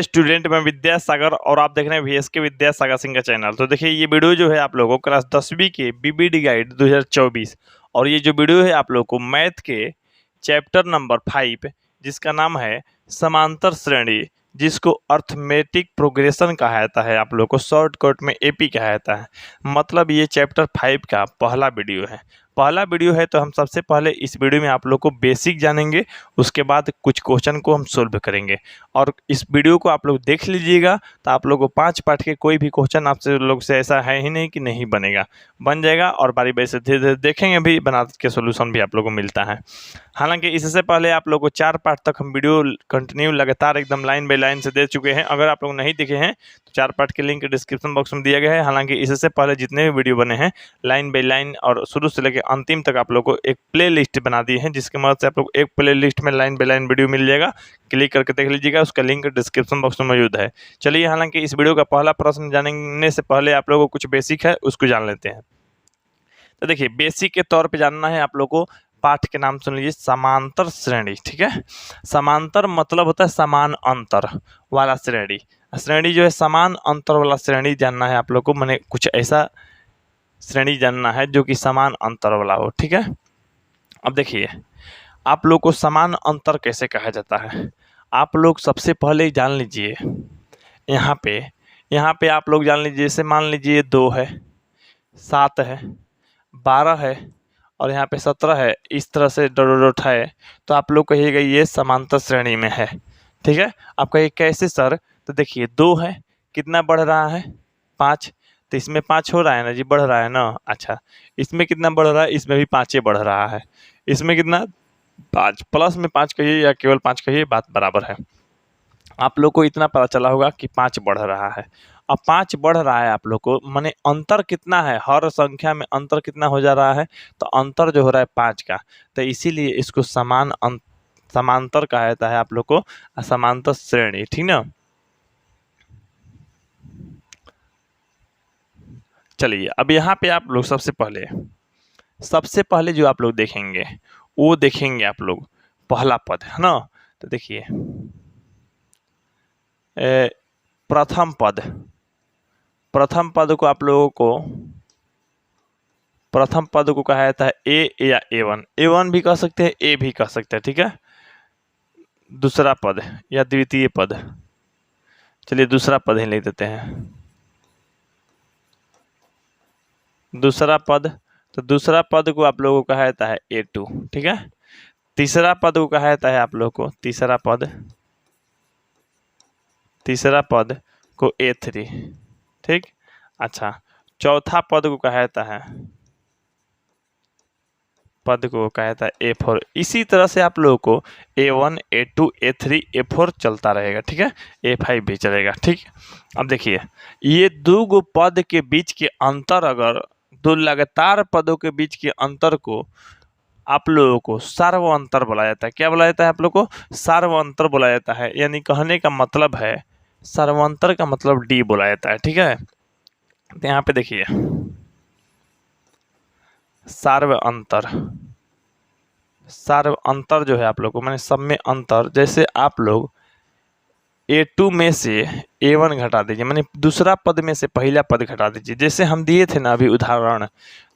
Student मैं विद्यासागर और आप देख रहे हैं वीएसके विद्यासागर सिंह का चैनल। तो देखिए ये वीडियो जो है आप लोगों को क्लास 10वीं के बीबीडी गाइड 2024 और ये जो वीडियो है आप लोगों को मैथ के चैप्टर नंबर 5 जिसका नाम है समांतर श्रेणी, जिसको अर्थमेटिक प्रोग्रेशन कहा जाता है, आप लोग को शॉर्टकट में एपी कहा जाता है। मतलब ये चैप्टर 5 का पहला वीडियो है। तो हम सबसे पहले इस वीडियो में आप लोग को बेसिक जानेंगे, उसके बाद कुछ क्वेश्चन को हम सोल्व करेंगे। और इस वीडियो को आप लोग देख लीजिएगा तो आप लोग को 5 पार्ट के कोई भी क्वेश्चन आपसे लोग से ऐसा है ही नहीं कि नहीं बनेगा, बन जाएगा। और बारी बारी से धीरे धीरे देखेंगे भी, बना के सोल्यूशन भी आप लोग को मिलता है। हालांकि इससे पहले आप लोग को 4 पार्ट तक हम वीडियो कंटिन्यू लगातार एकदम लाइन बाय लाइन से दे चुके हैं। अगर आप लोग नहीं देखे हैं तो 4 पार्ट के लिंक डिस्क्रिप्शन बॉक्स में दिया गया है। हालांकि इससे पहले जितने भी वीडियो बने हैं लाइन बाय लाइन और शुरू से लेकर अंतिम तक आप लोग को एक प्ले लिस्ट बना दी है, जिसकी मदद से आप लोग एक प्ले लिस्ट में लाइन बाय लाइन वीडियो मिल जाएगा। क्लिक करके देख लीजिएगा, उसका लिंक डिस्क्रिप्शन बॉक्स में मौजूद है। चलिए, हालांकि इस वीडियो का पहला प्रश्न जानने से पहले आप लोगों को कुछ बेसिक है उसको जान लेते हैं। तो देखिए, बेसिक के तौर पे जानना है आप लोगों को, पाठ के नाम सुन लीजिए, समांतर श्रेणी। ठीक है, समांतर मतलब होता है समान अंतर वाला श्रेणी। श्रेणी जो है समान अंतर वाला श्रेणी जानना है आप लोग को, मैंने कुछ ऐसा श्रेणी जानना है जो कि समान अंतर वाला हो। ठीक है, अब देखिए आप लोग को समान अंतर कैसे कहा जाता है, आप लोग सबसे पहले जान लीजिए। यहाँ पे आप लोग जान लीजिए, जैसे मान लीजिए 2 है, 7 है, 12 है और यहाँ पे 17 है, इस तरह से डॉट है, तो आप लोग कहिएगा ये समांतर श्रेणी में है। ठीक है, आप कहिए कैसे सर? तो देखिए 2 है, कितना बढ़ रहा है? 5, तो इसमें 5 हो रहा है ना जी, बढ़ रहा है ना। अच्छा, इसमें कितना बढ़ रहा है? इसमें भी 5 बढ़ रहा है। इसमें कितना? 5 प्लस में 5 कहिए या केवल 5 कहिए, बात बराबर है। आप लोग को इतना पता चला होगा कि 5 बढ़ रहा है। अब 5 बढ़ रहा है आप लोग को, माने अंतर कितना है, हर संख्या में अंतर कितना हो जा रहा है, तो अंतर जो हो रहा है 5 का, तो इसीलिए इसको समांतर कहा जाता है आप लोग को, समांतर श्रेणी। ठीक ना। चलिए, अब यहाँ पे आप लोग सबसे पहले जो आप लोग देखेंगे वो देखेंगे आप लोग पहला पद, है ना। तो देखिए प्रथम पद को आप लोगों को, प्रथम पद को कहा जाता है ए या A1 भी कह सकते हैं, ए भी कह सकते हैं। ठीक है, दूसरा पद या द्वितीय पद, चलिए दूसरा पद ही लिख देते हैं, दूसरा पद। तो दूसरा पद को आप लोगों को कहा जाता है A2। ठीक है, तीसरा पद को कहा जाता है आप लोग को, तीसरा पद को A3। ठीक, अच्छा, चौथा पद को कहा जाता है, A4। इसी तरह से आप लोगों को A1, A2, A3, A4 चलता रहेगा। ठीक है, A5 भी चलेगा। ठीक, अब देखिए ये दो पद के बीच के अंतर, अगर दो लगातार पदों के बीच के अंतर को आप लोगों को सार्व अंतर बोला जाता है। क्या बोला जाता है आप लोग को? सार्व अंतर बोला जाता है। यानी कहने का मतलब है, सर्वांतर का मतलब D बोला जाता है। ठीक है, तो यहाँ पे देखिए सार्व अंतर जो है आप लोग को, मैंने सब में अंतर, जैसे आप लोग A2 में से A1 घटा दीजिए, मैंने दूसरा पद में से पहला पद घटा दीजिए। जैसे हम दिए थे ना अभी उदाहरण,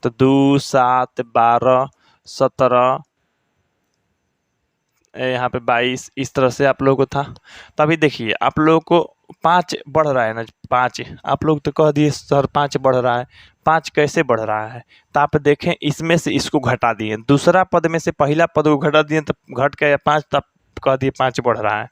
तो 2, 7, 12, 17, यहाँ पे 22, इस तरह से आप लोगों को था। तभी देखिए आप लोगों को 5 बढ़ रहा है ना, 5 आप लोग तो कह दिए सर 5 बढ़ रहा है। 5 कैसे बढ़ रहा है? तो आप देखें, इसमें से इसको घटा दिए, दूसरा पद में से पहला पद को घटा दिए तो घट के 5, तब कह दिए 5 बढ़ रहा है।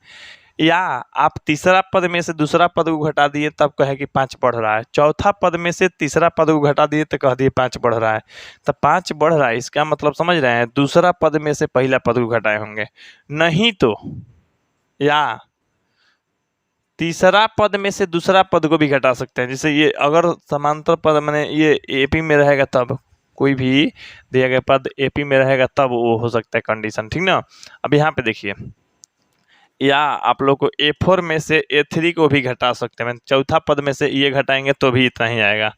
या आप तीसरा पद में से दूसरा पद को घटा दिए तब कहे कि 5 बढ़ रहा है। चौथा पद में से तीसरा पद को घटा दिए तो कह दिए 5 बढ़ रहा है। तो 5 बढ़ रहा है, इसका मतलब समझ रहे हैं, दूसरा पद में से पहला पद को घटाए होंगे, नहीं तो या तीसरा पद में से दूसरा पद को भी घटा सकते हैं। जैसे ये अगर समांतर पद मैंने ये AP में रहेगा, तब कोई भी दिया गया पद AP में रहेगा तब वो हो सकता है कंडीशन। ठीक ना। अब यहाँ पे देखिए, या आप लोग को A4 में से A3 को भी घटा सकते हैं। चौथा पद में से ये घटाएंगे तो भी इतना ही आएगा।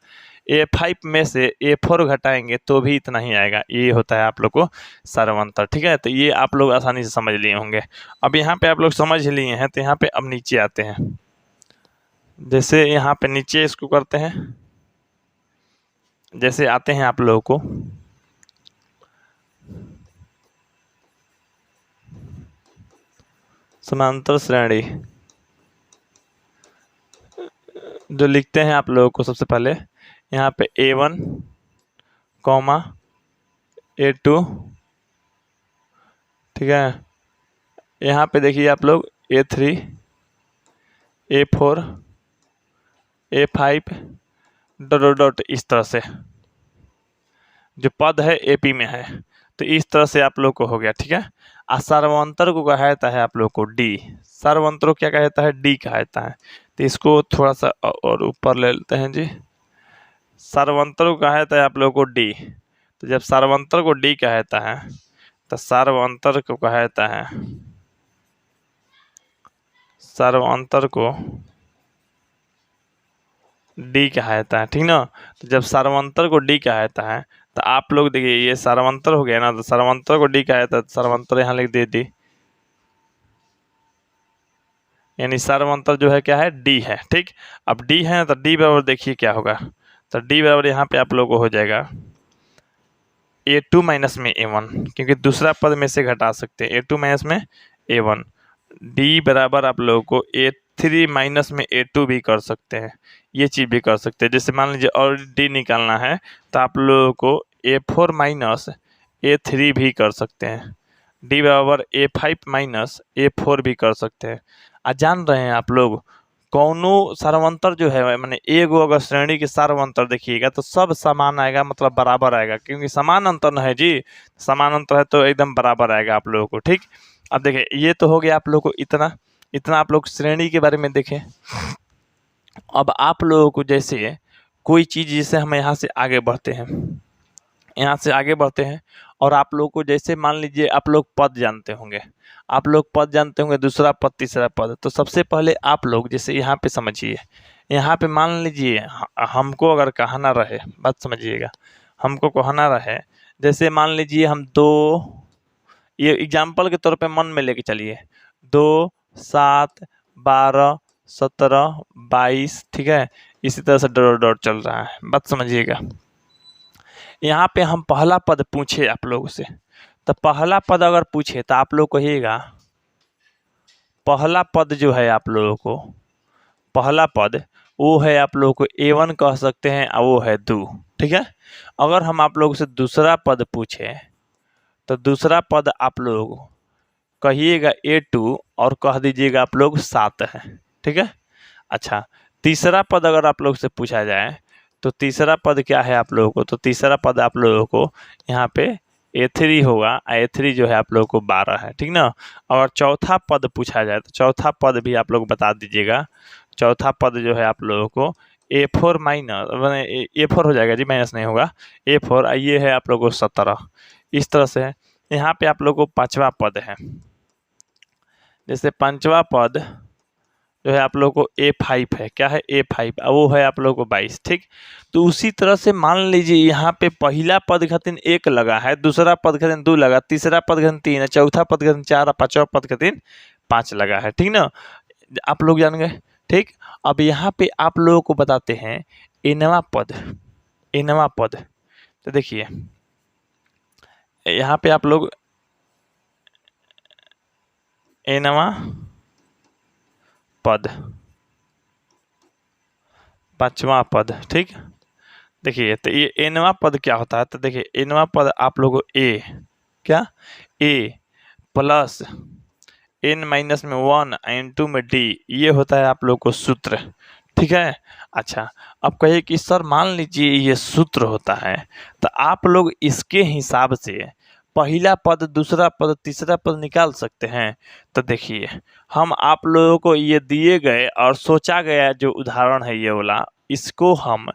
A5 में से A4 घटाएंगे तो भी इतना ही आएगा। ये होता है आप लोग को सर्वांतर। ठीक है, तो ये आप लोग आसानी से समझ लिए होंगे। अब यहाँ पे आप लोग समझ लिए हैं, तो यहाँ पे अब नीचे आते हैं। जैसे यहाँ पे नीचे इसको करते हैं, जैसे आते हैं आप लोगों को समांतर श्रेणी, जो लिखते हैं आप लोगों को सबसे पहले यहाँ पे A1, A2, ठीक है। यहाँ पे देखिए आप लोग A3, A4, A5 dot dot dot, इस तरह से जो पद है AP में है, तो इस तरह से आप लोग को हो गया। ठीक है, और सर्वांतर को कहा जाता है आप लोग को D। सर्वांतर को क्या कहा जाता है? D कहा जाता है। तो इसको थोड़ा सा और ऊपर ले लेते हैं जी। सर्वांतर को कहा जाता है आप लोग को D। तो जब सर्वांतर को D कहा जाता है, तो सर्वांतर को कहा जाता है, सर्वांतर को D कहा जाता है। ठीक ना, तो जब सर्वांतर को D कहा जाता है, तो आप लोग देखिए ये सर्वांतर हो गया ना, तो सर्वांतर को D कहा जाता है, तो सर्वांतर यहाँ लिख दे दी, यानी सर्वांतर जो है क्या है? D है। ठीक, अब D है तो D बराबर देखिए क्या होगा, तो D बराबर यहाँ पे आप लोग को हो जाएगा A2 माइनस में A1, क्योंकि दूसरा पद में से घटा सकते हैं, A2 माइनस में A1। D बराबर आप लोगों को A3 माइनस में A2 भी कर सकते हैं, ये चीज़ भी कर सकते हैं। जैसे मान लीजिए और D निकालना है, तो आप लोगों को A4 माइनस A3 भी कर सकते हैं, D बराबर A5 माइनस A4 भी कर सकते हैं। जान रहे हैं आप लोग, कौनो सर्वांतर जो है, मैंने एगो अगर श्रेणी के सर्वांतर देखिएगा तो सब समान आएगा, मतलब बराबर आएगा, क्योंकि समान अंतर न है जी, समान अंतर है तो एकदम बराबर आएगा आप लोगों को। ठीक, अब देखिए ये तो हो गया आप लोगों को इतना आप लोग श्रेणी के बारे में देखें। अब आप लोगों को जैसे कोई चीज़, जैसे हम यहाँ से आगे बढ़ते हैं, यहाँ से आगे बढ़ते हैं, और आप लोग को जैसे मान लीजिए आप लोग पद जानते होंगे, आप लोग पद जानते होंगे, दूसरा पद, तीसरा पद। तो सबसे पहले आप लोग जैसे यहाँ पे समझिए, यहाँ पे मान लीजिए हमको अगर कहना रहे, बात समझिएगा, हमको कहना रहे, जैसे मान लीजिए हम दो, ये एग्जाम्पल के तौर पे मन में लेके चलिए, 2, 7, 12, 17, 22, ठीक है, इसी तरह से डॉट डॉट चल रहा है, बात समझिएगा। यहाँ पे हम पहला पद पूछे आप लोगों से, तो पहला पद अगर पूछे तो आप लोग कहिएगा, पहला पद जो है आप लोगों को, पहला पद वो है आप लोगों को A1 कह सकते हैं, और वो है 2। ठीक है, अगर हम आप लोगों से दूसरा पद पूछे, तो दूसरा पद आप लोग कहिएगा A2 और कह दीजिएगा आप लोग 7 है। ठीक है, अच्छा, तीसरा पद अगर आप लोग से पूछा जाए, तो तीसरा पद क्या है आप लोगों को, तो तीसरा पद आप लोगों को यहाँ पे A3 होगा, A3 जो है आप लोगों को 12 है। ठीक ना, और चौथा पद पूछा जाए, तो चौथा पद भी आप लोग बता दीजिएगा। चौथा पद जो है आप लोगों को A4 माइनस, A4 हो जाएगा जी, माइनस नहीं होगा, A4, ये है आप लोगों को 17। इस तरह से यहाँ पे आप लोगों को पांचवा पद है, जैसे पांचवा पद जो है आप लोगों को A5 है, क्या है? A5, वो है आप लोगों को 22। ठीक, तो उसी तरह से मान लीजिए यहाँ पे पहला पद खातिर 1 लगा है, दूसरा पद खातिर 2 लगा, तीसरा पद खातिर 3 है, चौथा पद खातिर 4, पांचवा पद खातिर 5 लगा है। ठीक ना, आप लोग जान गए। ठीक, अब यहाँ पे आप लोगों को बताते हैं एनवा पद, एनवा पद। तो देखिए यहाँ पे आप लोग एनवा पद, पांचवा पद। ठीक, देखिए तो ये एनवा पद क्या होता है, तो देखिए एनवा पद आप लोगों को A, क्या A प्लस N माइनस में 1 N2 में D, ये होता है आप लोग को सूत्र। ठीक है, अच्छा, अब कहिए कि सर मान लीजिए ये सूत्र होता है, तो आप लोग इसके हिसाब से पहला पद, दूसरा पद, तीसरा पद निकाल सकते हैं। तो देखिए हम आप लोगों को ये दिए गए और सोचा गया जो उदाहरण है ये वाला, इसको हम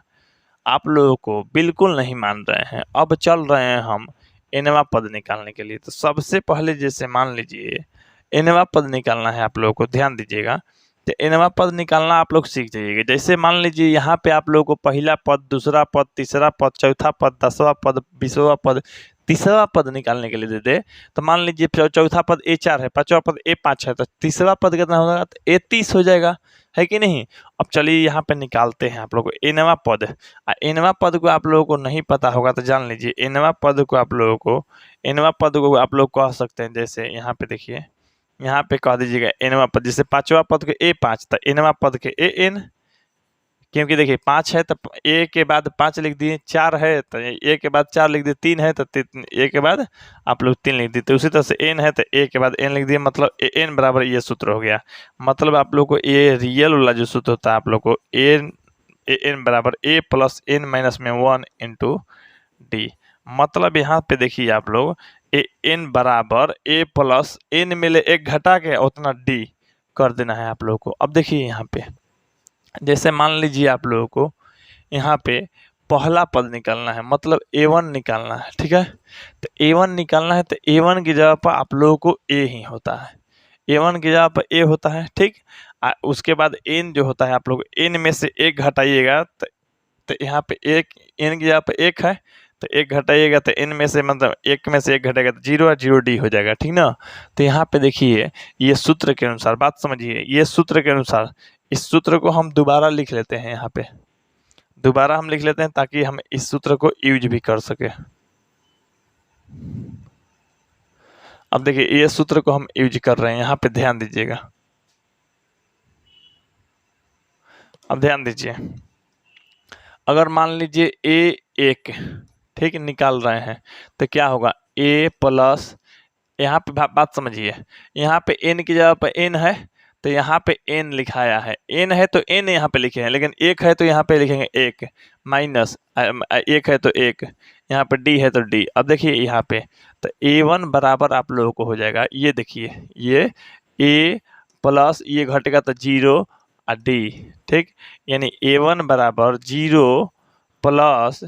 आप लोगों को बिल्कुल नहीं मान रहे हैं। अब चल रहे हैं हम एनवा पद निकालने के लिए। तो सबसे पहले जैसे मान लीजिए एनवा पद निकालना है आप लोगों को, ध्यान दीजिएगा, तो nवां पद निकालना आप लोग सीख जाइएगा। जैसे मान लीजिए यहाँ पे आप लोगों को पहला पद, दूसरा पद, तीसरा पद, चौथा पद, 10वां पद, 20वां पद, 30वां पद निकालने के लिए दे दे, तो मान लीजिए चौथा पद A4 है, 5वां पद A5 है, तो 30वां पद कितना होगा, तो A30 हो जाएगा, है कि नहीं। अब चलिए यहाँ पे निकालते हैं आप लोग nवां पद। nवां पद को आप लोगों को नहीं पता होगा तो जान लीजिए, nवां पद को आप लोगों को, nवां पद को आप लोग कह सकते हैं, जैसे यहाँ पे देखिए, यहाँ पे कह दीजिएगा nवां पद, जैसे 5वां पद के A5, तो nवां पद के AN, क्योंकि देखिए 5 है तो A के बाद 5 लिख दिए, 4 है तो A के बाद 4 लिख दिए, 3 है तो A के बाद आप लोग 3 लिख दिए, तो उसी तरह से n है तो A के बाद n लिख दिए, मतलब n बराबर ये सूत्र हो गया। मतलब आप लोग को ये रियल वाला जो सूत्र होता है आप लोग को n बराबर A प्लस n माइनस में 1 इंटू डी। मतलब यहाँ पे देखिए आप लोग n बराबर A प्लस n मिले एक घटा के उतना d कर देना है आप लोग को। अब देखिए यहाँ पे, जैसे मान लीजिए आप लोगों को यहाँ पे पहला पद निकालना है, मतलब A1 निकालना है, ठीक है। तो A1 निकालना है तो A1 की जगह पर आप लोगों को A ही होता है, A1 की जगह पर A होता है, ठीक। उसके बाद n जो होता है आप लोग n में से एक घटाइएगा, तो यहाँ पे एक n की जगह पर एक है, तो एक घटाइएगा तो n में से, मतलब एक में से एक घटेगा तो 0 और 0 d हो जाएगा, ठीक ना। तो यहाँ पे देखिए ये सूत्र के अनुसार, बात समझिए, ये सूत्र के अनुसार इस सूत्र को हम दोबारा लिख लेते हैं, यहाँ पे दोबारा हम लिख लेते हैं ताकि हम इस सूत्र को यूज भी कर सके। अब देखिए ये सूत्र को हम यूज कर रहे हैं, यहाँ पे ध्यान दीजिएगा। अब ध्यान दीजिए, अगर मान लीजिए A1 ठीक निकाल रहे हैं तो क्या होगा, A प्लस, यहाँ पे बात समझिए, यहाँ पे n की जगह पे n है तो यहाँ पे n लिखाया है, n है तो n यहाँ पे लिखे हैं, लेकिन एक है तो यहाँ पे लिखेंगे एक, माइनस एक है तो एक, यहाँ पे d है तो d। अब देखिए यहाँ पे तो A1 बराबर आप लोगों को हो जाएगा, ये देखिए ये A प्लस ये घटेगा तो 0 और d, ठीक। यानी A1 बराबर 0 प्लस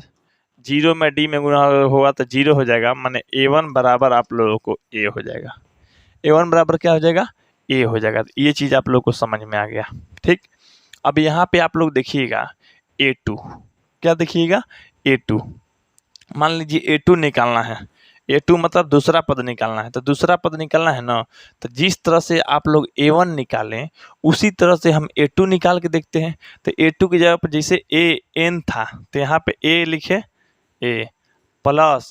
0 में d में गुणा होगा तो 0 हो जाएगा, माने A1 बराबर आप लोगों को A हो जाएगा। A1 बराबर क्या हो जाएगा, A हो जाएगा। तो ये चीज़ आप लोग को समझ में आ गया, ठीक। अब यहाँ पे आप लोग देखिएगा A2, क्या देखिएगा A2, मान लीजिए A2 निकालना है, A2 मतलब दूसरा पद निकालना है, तो दूसरा पद निकालना है ना, तो जिस तरह से आप लोग A1 निकालें उसी तरह से हम A2 निकाल के देखते हैं। तो A2 की जगह पर जैसे AN था तो यहाँ पे A लिखे, A प्लस,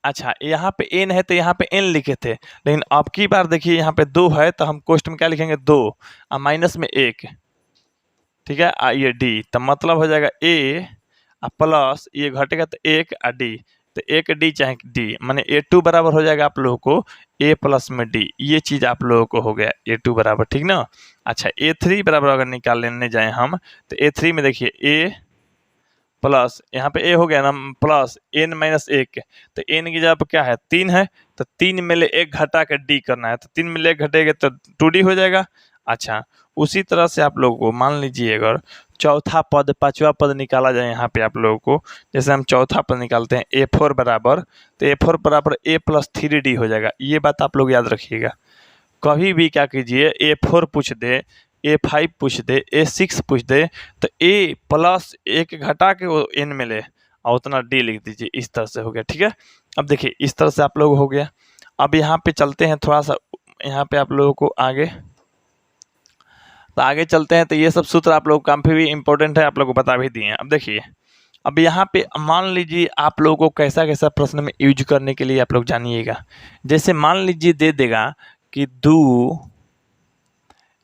अच्छा यहाँ पे n है तो यहाँ पे n लिखे थे, लेकिन अब की बार देखिए यहाँ पे 2 है तो हम कोष्ट में क्या लिखेंगे 2 और माइनस में 1, ठीक है। ये d, तो मतलब हो जाएगा a प्लस ये घटेगा तो 1 और d, तो 1 d चाहे d, माने A2 बराबर हो जाएगा आप लोगों को a प्लस में d। ये चीज़ आप लोगों को हो गया A2 बराबर, ठीक ना। अच्छा A3 बराबर अगर निकाल लेने जाए हम तो A3 में देखिए a प्लस, यहाँ पे a हो गया ना, प्लस n माइनस 1, तो n की जगह पर क्या है 3 है, तो 3 में ले 1 घटा के d करना है, तो 3 में ले 1 घटेगा तो 2d हो जाएगा। अच्छा उसी तरह से आप लोगों को मान लीजिए अगर चौथा पद, 5वां पद निकाला जाए, यहाँ पे आप लोगों को जैसे हम चौथा पद निकालते हैं A4 बराबर, तो A4 बराबर a प्लस 3d हो जाएगा। ये बात आप लोग याद रखिएगा, कभी भी क्या कीजिए A4 पूछ दे, A5 पूछ दे, A6 पूछ दे, तो A प्लस 1 घटा के वो n में ले और उतना d लिख दीजिए, इस तरह से हो गया, ठीक है। अब देखिए इस तरह से आप लोग हो गया। अब यहाँ पे चलते हैं थोड़ा सा, यहाँ पे आप लोगों को आगे, तो आगे चलते हैं। तो ये सब सूत्र आप लोग काफ़ी भी इम्पोर्टेंट है, आप लोग को बता भी दिए हैं। अब देखिए, अब यहाँ पे मान लीजिए आप लोगों को कैसा कैसा प्रश्न में यूज करने के लिए आप लोग जानिएगा। जैसे मान लीजिए दे देगा कि 2,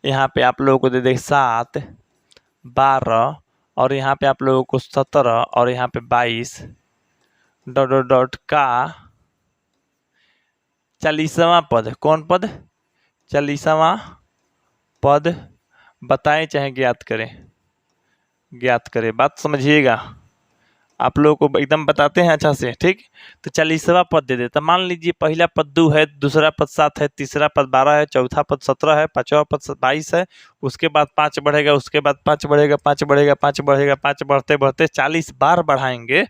यहाँ पे आप लोगों को दे दे 7, 12 और यहाँ पे आप लोगों को 17 और यहाँ पे 22 डॉट डॉट डॉट का 40वां पद, कौन पद, 40वां पद बताएं चाहे ज्ञात करें, ज्ञात करें। बात समझिएगा, आप लोगों को एकदम बताते हैं अच्छा से, ठीक। तो 40वां पद दे देता, मान लीजिए पहला पद 2 है, दूसरा पद 7 है, तीसरा पद 12 है, चौथा पद 17 है, 5वां पद 22 है, उसके बाद 5 बढ़ेगा, उसके बाद 5 बढ़ेगा, 5 बढ़ेगा, 5 बढ़ेगा, 5 बढ़ते बढ़ते 40 बार बढ़ाएंगे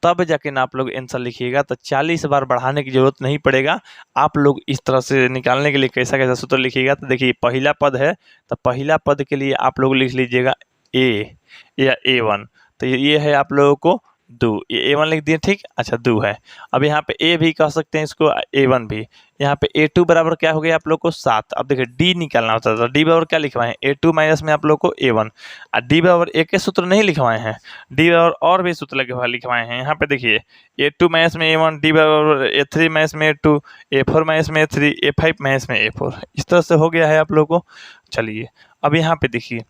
तब जाके ना आप लोग आंसर लिखिएगा। तो 40 बार बढ़ाने की जरूरत नहीं पड़ेगा। आप लोग इस तरह से निकालने के लिए कैसा कैसा सूत्र लिखिएगा। तो देखिए पहला पद है, तो पहला पद के लिए आप लोग लिख लीजिएगा ए या A1। तो ये है आप लोगों को दो, ये A1 लिख दिए, ठीक। अच्छा दो है। अब यहाँ पे ए भी कह सकते हैं इसको, A1 भी। यहाँ पे A2 बराबर क्या हो गया आप लोग को 7। अब देखिए डी निकालना होता था, डी बराबर क्या लिखवाए हैं A2 माइनस में आप लोग को A1। और डी बराबर एक के सूत्र नहीं लिखवाए हैं, डी बराबर और भी सूत्र लिखवाए हैं। यहाँ पे देखिए A2 माइनस में A1, डी बराबर A3 माइनस में A2, A4 माइनस में A3, A5 माइनस में A4। इस तरह से हो गया है आप लोग को। चलिए अब यहाँ पे देखिए,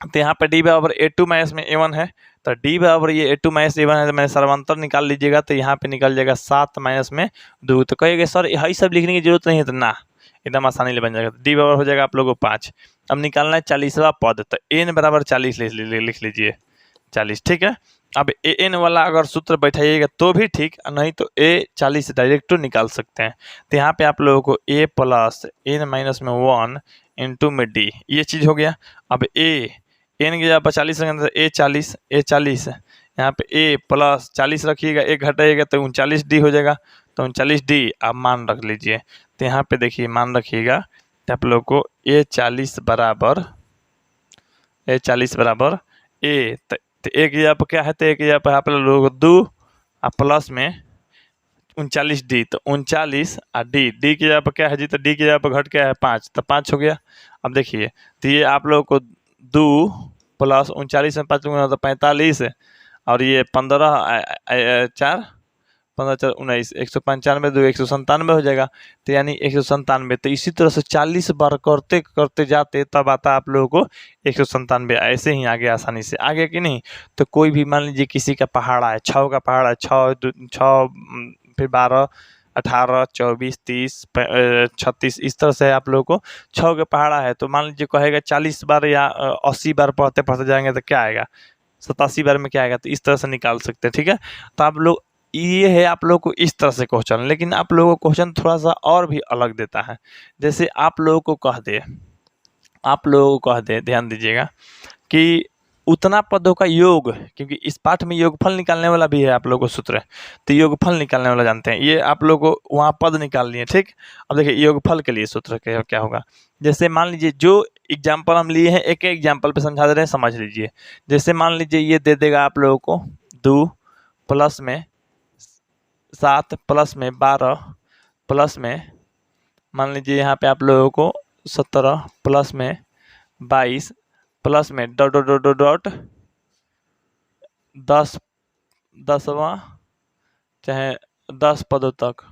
तो यहाँ पे डी बराबर A2 माइनस में A1 है, तो डी बराबर ये A2 माइनस A1 है, तो मैं सर्वांतर निकाल लीजिएगा। तो यहाँ पे निकल जाएगा 7 माइनस में 2। तो कहिएगा सर यही सब लिखने की जरूरत नहीं है, तो ना एकदम आसानी से बन जाएगा। डी बराबर हो जाएगा आप लोगों को 5। अब निकालना है 40वां पद, तो n बराबर 40 लिख लीजिए, 40, ठीक है। अब an वाला अगर सूत्र बैठाइएगा तो भी ठीक, नहीं तो A40 डायरेक्ट निकाल सकते हैं। तो यहाँ पे आप लोगों को a प्लस n माइनस में 1 इंटू में d, ये चीज़ हो गया। अब n की जगह पर 40 रखेंगे तो A40 यहाँ पे a प्लस 40 रखिएगा, एक घटाइएगा तो 39d हो जाएगा। तो 39d आप मान रख लीजिए। तो यहाँ पे देखिए मान रखिएगा, तो आप लोग को A40 बराबर a, तो एक जगह पर क्या है, तो एक जगह पर आप लोग 2 और प्लस में 39d, तो 39 और डी की जगह पर क्या है जी, तो डी की जगह पर घट क्या है 5, तो 5 हो गया। अब देखिए तो ये आप लोग को 2 प्लस 39 में 5 गुना तो 45, और ये 15 4 15 4 19, 195 2 197 हो जाएगा। तो यानी 197। तो इसी तरह से 40 बार करते करते जाते तब आता आप लोगों को 197। ऐसे ही आगे आसानी से आगे कि नहीं। तो कोई भी मान लीजिए किसी का पहाड़ा है, 6 का पहाड़ा है, 6 फिर 12 18 24 30 36, इस तरह से आप लोगों को 6 का पहाड़ा है। तो मान लीजिए कहेगा 40 बार या 80 बार पढ़ते पढ़ते जाएंगे तो क्या आएगा, 87 बार में क्या आएगा। तो इस तरह से निकाल सकते हैं, ठीक है। तो आप लोग ये है आप लोग को इस तरह से क्वेश्चन, लेकिन आप लोगों को क्वेश्चन थोड़ा सा और भी अलग देता है। जैसे आप लोगों को कह दे, ध्यान दीजिएगा कि उतना पदों का योग, क्योंकि इस पाठ में योगफल निकालने वाला भी है आप लोगों को सूत्र। तो योगफल निकालने वाला जानते हैं, ये आप लोगों को वहाँ पद निकाल लिए, ठीक। अब देखिए योगफल के लिए सूत्र क्या होगा। जैसे मान लीजिए जो एग्जाम्पल हम लिए हैं, एक एग्जाम्पल पे समझा दे रहे हैं, समझ लीजिए। जैसे मान लीजिए ये दे देगा आप लोगों को 2 प्लस में 7 प्लस में 12 प्लस में मान लीजिए यहाँ पे आप लोगों को 17 प्लस में 22 प्लस में डॉट डॉट डॉट डॉट 10वां चाहे 10 पदों तक,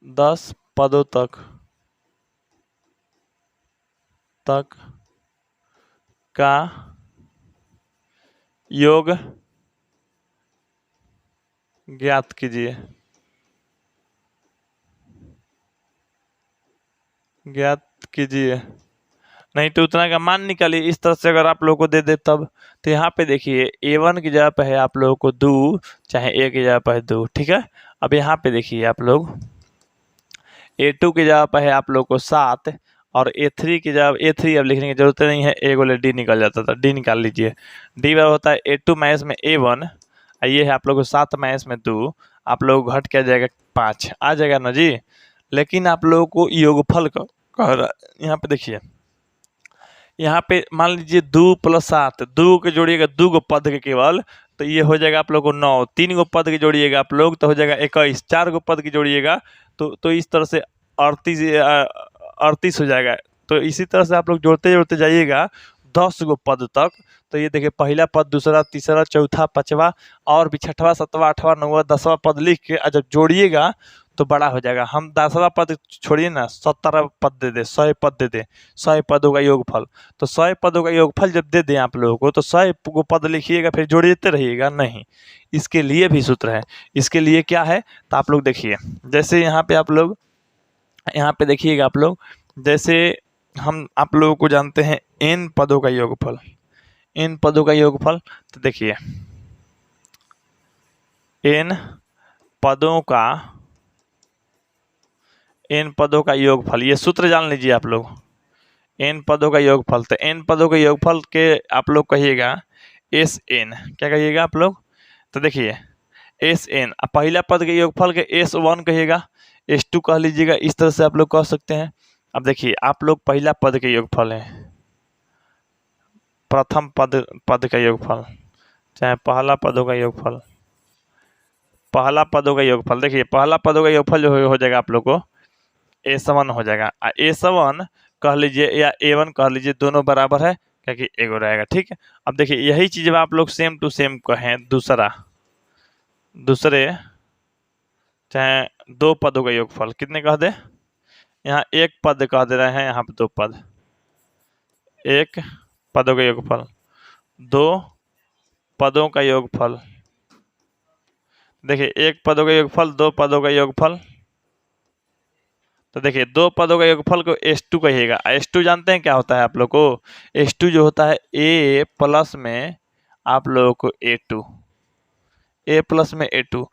10 पदों तक का योग ज्ञात कीजिए। नहीं तो उतना का मान निकालिए। इस तरह से अगर आप लोगों को दे दे तब। तो यहाँ पे देखिए A1 की जगह पे है आप लोगों को 2, चाहे A की जगह पे है 2, ठीक है। अब यहाँ पे देखिए आप लोग A2 की जगह पे है आप लोग को 7, और A3 की जगह A3 अब लिखने की जरूरत नहीं है, A बोले D निकल जाता था, D निकाल लीजिए। D बराबर होता है A2 माइनस में A1, ये है आप लोग को 7 माइनस में 2, आप लोग घट क्या जाएगा 5 आ जाएगा ना जी। लेकिन आप लोगों को योगफल का कह रहा है। यहाँ पे देखिए, यहाँ पे मान लीजिए 2 प्लस 7, 2 के जोड़िएगा 2 गो पद के केवल, तो ये हो जाएगा आप लोग को 9, 3 गो पद के जोड़िएगा आप लोग तो हो जाएगा 21, 4 गो पद की जोड़िएगा तो इस तरह से 38 हो जाएगा। तो इसी तरह से आप लोग जोड़ते जोड़ते जाइएगा 10 गो पद तक। तो ये देखिए पहला पद, दूसरा, तीसरा, चौथा, पांचवा और भी 6वां 7वां 8वां 9वां 10वां पद लिख के जब जोड़िएगा तो बड़ा हो जाएगा। हम 10वां पद छोड़िए ना, 17 पद दे दे, 100 पद दे दे, 100 पदों का योगफल। तो 100 पदों का योगफल जब दे दें आप लोगों को तो 100 को पद लिखिएगा, फिर जोड़ते रहिएगा नहीं। इसके लिए भी सूत्र है। इसके लिए क्या है तो आप लोग देखिए, जैसे यहाँ पे आप लोग यहाँ पे देखिएगा आप लोग, जैसे हम आप लोगों को जानते हैं n पदों का योगफल, n पदों का योगफल। तो देखिए n पदों का योगफल, ये सूत्र जान लीजिए आप लोग। n पदों का योगफल, तो n पदों के योगफल के आप लोग कहिएगा एस एन, क्या कहिएगा आप लोग? तो देखिए एस एन, पहला पद के योगफल के एस वन कहिएगा, एस टू कह लीजिएगा, इस तरह से आप लोग कह सकते हैं। अब देखिए आप लोग पहला पद के योगफल है, प्रथम पद का योगफल, चाहे पहला पदों का योगफल, पहला पदों का योगफल, देखिए पहला पदों का योगफल जो हो जाएगा आप लोग को A7 हो जाएगा। A7 कह लीजिए या A1 कह लीजिए, दोनों बराबर है क्योंकि एगो रहेगा, ठीक है। अब देखिए यही चीज आप लोग सेम टू सेम कहें दूसरे चाहे दो पदों का योगफल, कितने कह दे, यहाँ एक पद कह दे रहे हैं, यहाँ पे दो पद, एक पदों का योगफल, दो पदों का योगफल, देखिए एक पदों का योगफल, दो पदों का योगफल, तो देखिए दो पदों का योगफल को S2 कहिएगा। S2 जानते हैं क्या होता है आप लोग को? S2 जो होता है A प्लस में आप लोगों को A2, A प्लस में A2,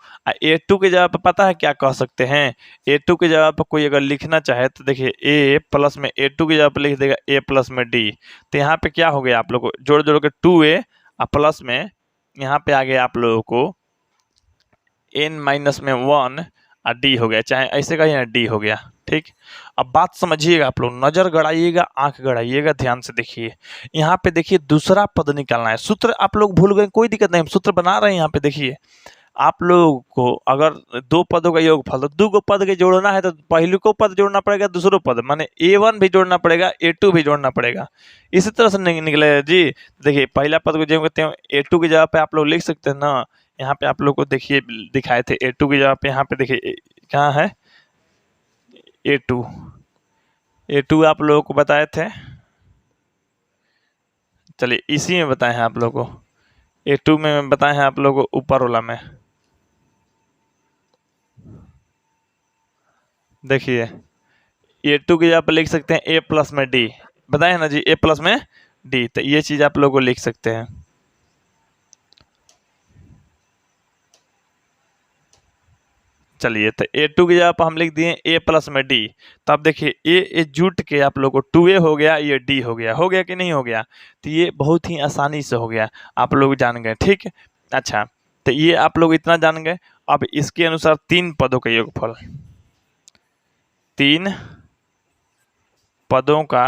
A2 के जगह पर पता है क्या कह सकते हैं? A2 के जगह पर कोई अगर लिखना चाहे तो देखिए A प्लस में A2 की जगह पर लिख देगा A प्लस में D। तो यहाँ पे क्या हो गया आप लोग को, जोड़ जोड़ के 2A प्लस में यहाँ पे आ गया आप लोगों को N माइनस में 1 और D हो गया, चाहे ऐसे कहिए ना D हो गया, ठीक। अब बात समझिएगा आप लोग, नजर गड़ाइएगा, आंख गड़ाइएगा, ध्यान से देखिए। यहाँ पे देखिए दूसरा पद निकालना है, सूत्र आप लोग भूल गए कोई दिक्कत नहीं, हम सूत्र बना रहे हैं। यहाँ पे देखिए आप लोग को अगर दो पदों का योगफल, तो दो पद के जोड़ना है तो पहले को पद जोड़ना पड़ेगा, दूसरों पद माने A1 भी जोड़ना पड़ेगा, A2 भी जोड़ना पड़ेगा, इसी तरह से निकलेगा जी। देखिए पहला पद को जोड़ते हैं A2 की जगह पे आप लोग लिख सकते हैं ना, यहाँ पे आप लोग को देखिए दिखाए थे A2 की जगह पे, यहाँ पे देखिए कहाँ है A2, A2 आप लोगों को बताए थे, चलिए इसी में बताए हैं आप लोगों को, A2 में बताए हैं आप लोगों को ऊपर वाला में। देखिए A2 की जगह पर लिख सकते हैं A प्लस में D, बताए ना जी A प्लस में D, तो ये चीज आप लोगों को लिख सकते हैं। चलिए तो A2 की जगह पर हम लिख दिए A प्लस में D, तो अब देखिए A जुट के आप लोगों को 2A हो गया, ये D हो गया कि नहीं हो गया? तो ये बहुत ही आसानी से हो गया, आप लोग जान गए, ठीक है। अच्छा तो ये आप लोग इतना जान गए। अब इसके अनुसार तीन पदों का योगफल, तीन पदों का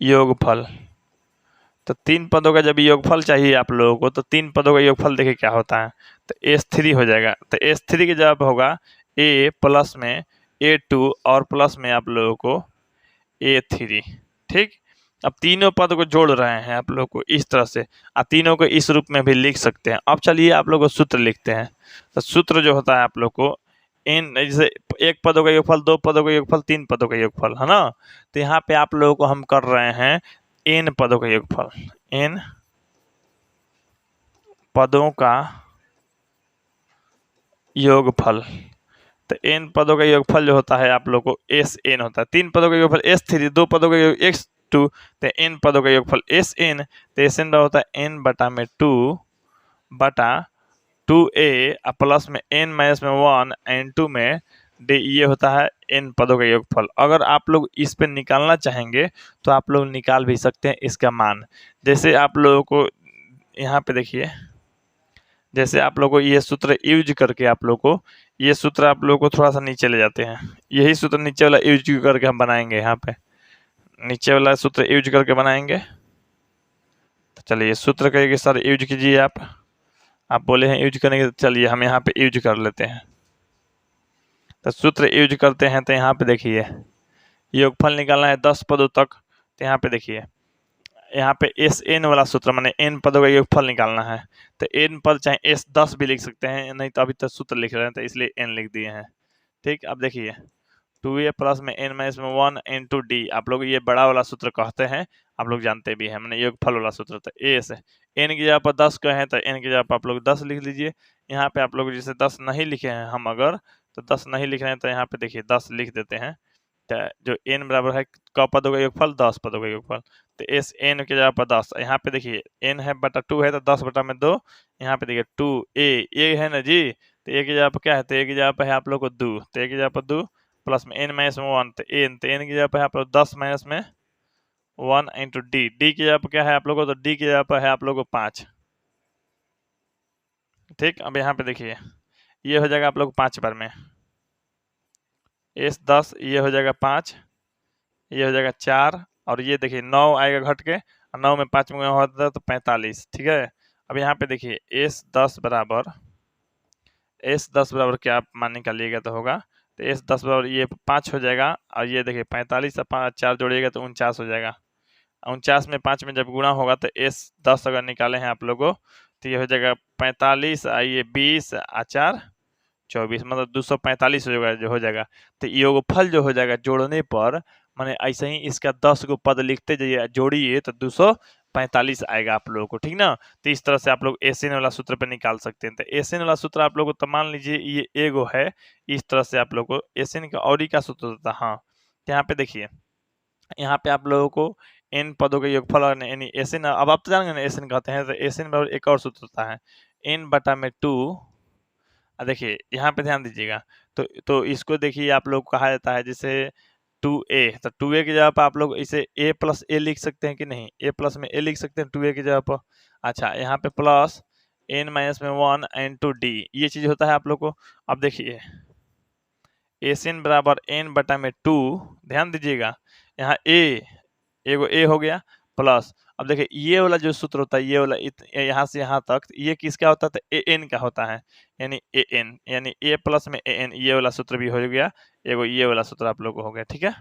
योगफल, तो तीन पदों का जब योगफल चाहिए आप लोगों को, तो तीन पदों का योगफल देखिए क्या होता है, तो S3 हो जाएगा। तो S3 की जगह होगा A प्लस में A2 और प्लस में आप लोगों को A3, ठीक। अब तीनों पद को जोड़ रहे हैं आप लोग को इस तरह से, आप तीनों को इस रूप में भी लिख सकते हैं। अब चलिए आप लोग को सूत्र लिखते हैं, तो सूत्र जो होता है आप लोग को इन, जैसे एक पदों का योगफल, दो पदों का योगफल, तीन पदों का योगफल, है ना। तो यहाँ पे आप लोगों को हम कर रहे हैं n पदों का योगफल, n पदों का योगफल, तो n पदों का योगफल जो होता है आप लोग को Sn होता है। तीन पदों का योगफल S3, दो पदों का योग X2, तो n पदों का योगफल Sn, तो Sn होता है n बटा में 2 बटा 2A प्लस में n माइनस में 1 n2 में D, ये होता है n पदों का योगफल। अगर आप लोग इस पे निकालना चाहेंगे तो आप लोग निकाल भी सकते हैं इसका मान। जैसे आप लोगों को यहाँ पे देखिए, जैसे आप लोगों को ये सूत्र यूज करके आप लोग को, ये सूत्र आप लोगों को थोड़ा सा नीचे ले जाते हैं, यही सूत्र नीचे वाला यूज करके हम बनाएंगे, यहाँ पे नीचे वाला सूत्र यूज करके बनाएंगे। तो चलिए सूत्र कहिए सर यूज कीजिए, आप बोले हैं यूज करने के, चलिए हम यहाँ पे यूज कर लेते हैं। तो सूत्र यूज करते हैं, तो यहाँ पे देखिए योगफल निकालना है 10 पदों तक, तो यहाँ पे देखिए यहाँ पे Sn वाला सूत्र माने n पदों का योगफल निकालना है, तो n पद चाहे S10 भी लिख सकते हैं, नहीं तो अभी तक सूत्र लिख रहे हैं तो इसलिए n लिख दिए हैं, ठीक। अब देखिए 2A प्लस में n माइनस में 1 into D, आप लोग ये बड़ा वाला सूत्र कहते हैं, आप लोग जानते भी हैं, मैंने योगफल वाला सूत्र। तो A से n की जगह पर 10 कहें तो n की जगह पर आप लोग 10 लिख लीजिए। यहाँ पे आप लोग जैसे 10 नहीं लिखे हैं हम, अगर तो 10 नहीं लिख रहे हैं तो यहाँ पे देखिए 10 लिख देते हैं, तो जो n बराबर है क पदों का योगफल 10 पदों का योगफल, तो Sn की जगह पर 10, यहाँ पे देखिए n है बटा 2 है तो 10 बटा में 2, यहाँ पे देखिए 2A है ना जी, तो a की जगह पर क्या है, तो a की जगह पर है आप लोग को 2, तो a की जगह पर 2 प्लस में n माइनस में 1, तो n की जगह पर है आप लोग 10 माइनस में 1 इंटू डी, डी की जगह पर क्या है आप लोगों को, तो डी की जगह पर है आप लोगों को 5। ठीक, अब यहाँ पे देखिए ये हो जाएगा आप लोग 5 बार में, एस 10, ये हो जाएगा 5, ये हो जाएगा 4, और ये देखिए 9 आएगा घट के, 9 में 5 में होता है तो 45। ठीक है, अब यहाँ पे देखिए एस 10 बराबर क्या आप मान निकालिएगा तो होगा, तो एस 10 बराबर ये 5 हो जाएगा, और ये देखिए 45 से 5 4 जोड़िएगा तो 49 हो जाएगा। 49 में 5 में जब गुणा होगा तो एस 10 अगर निकाले हैं आप लोगों तो ये हो जाएगा 45, ये 20 4 24, मतलब 245 हो जाएगा। तो योगफल जो हो जाएगा जोड़ने पर, माने ऐसे ही इसका 10 को पद लिखते जाइए, जोड़िए तो 245 आएगा आप लोगों को। ठीक ना, तो इस तरह से आप लोग एसिन वाला सूत्र पे निकाल सकते हैं। तो एसिन वाला सूत्र आप लोग को, तो मान लीजिए ये एगो है, इस तरह से आप लोग को एसिन का और का सूत्र होता है। हाँ, तो यहाँ पे देखिए, यहाँ पे आप लोगों को एन पदों का योगफल और यानी एसिन, अब आप तो जानेंगे ना एसिन कहते हैं, तो एसिन बराबर एक और सूत्र होता है एन बटा में 2। देखिए यहाँ पे ध्यान दीजिएगा, तो इसको देखिए आप लोग कहा जाता है जैसे 2a, तो 2a की जगह पर आप लोग इसे a प्लस ए लिख सकते हैं कि नहीं, a प्लस में a लिख सकते हैं 2a की जगह पर। अच्छा, यहाँ पे प्लस n माइनस में 1 एंड 2d, ये चीज होता है आप लोग को। अब देखिए एसिन बराबर n बटा में 2, ध्यान दीजिएगा यहाँ एगो a हो गया प्लस, अब देखिए ये वाला जो सूत्र होता है, ये वाला यहाँ से यहाँ तक, ये किसका होता है, तो an का होता है, यानी an, यानी a प्लस में an, ये वाला सूत्र भी हो गया, एगो ये वाला सूत्र आप लोग को हो गया। ठीक है,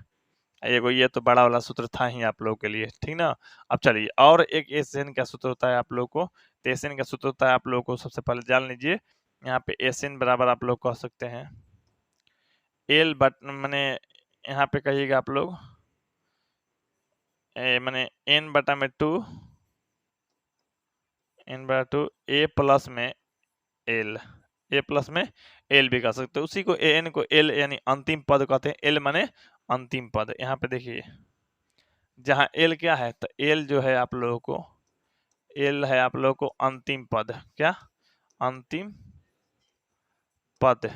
एगो ये तो बड़ा वाला सूत्र था ही आप लोगों के लिए। ठीक ना, अब चलिए और एक एसिन का सूत्र होता है आप लोग को, तो एसिन का सूत्र होता है आप लोग को, सबसे पहले जान लीजिए, यहाँ पे एसिन बराबर आप लोग कह सकते हैं एल बट मैंने यहाँ पे कहिएगा आप लोग मैंने n बटा में 2, n बटा 2 a प्लस में l, a प्लस में l भी कह सकते हैं, उसी को an को l यानी अंतिम पद कहते हैं, l माने अंतिम पद। यहाँ पे देखिए जहाँ l क्या है, तो l जो है आप लोगों को, l है आप लोगों को अंतिम पद, क्या अंतिम पद।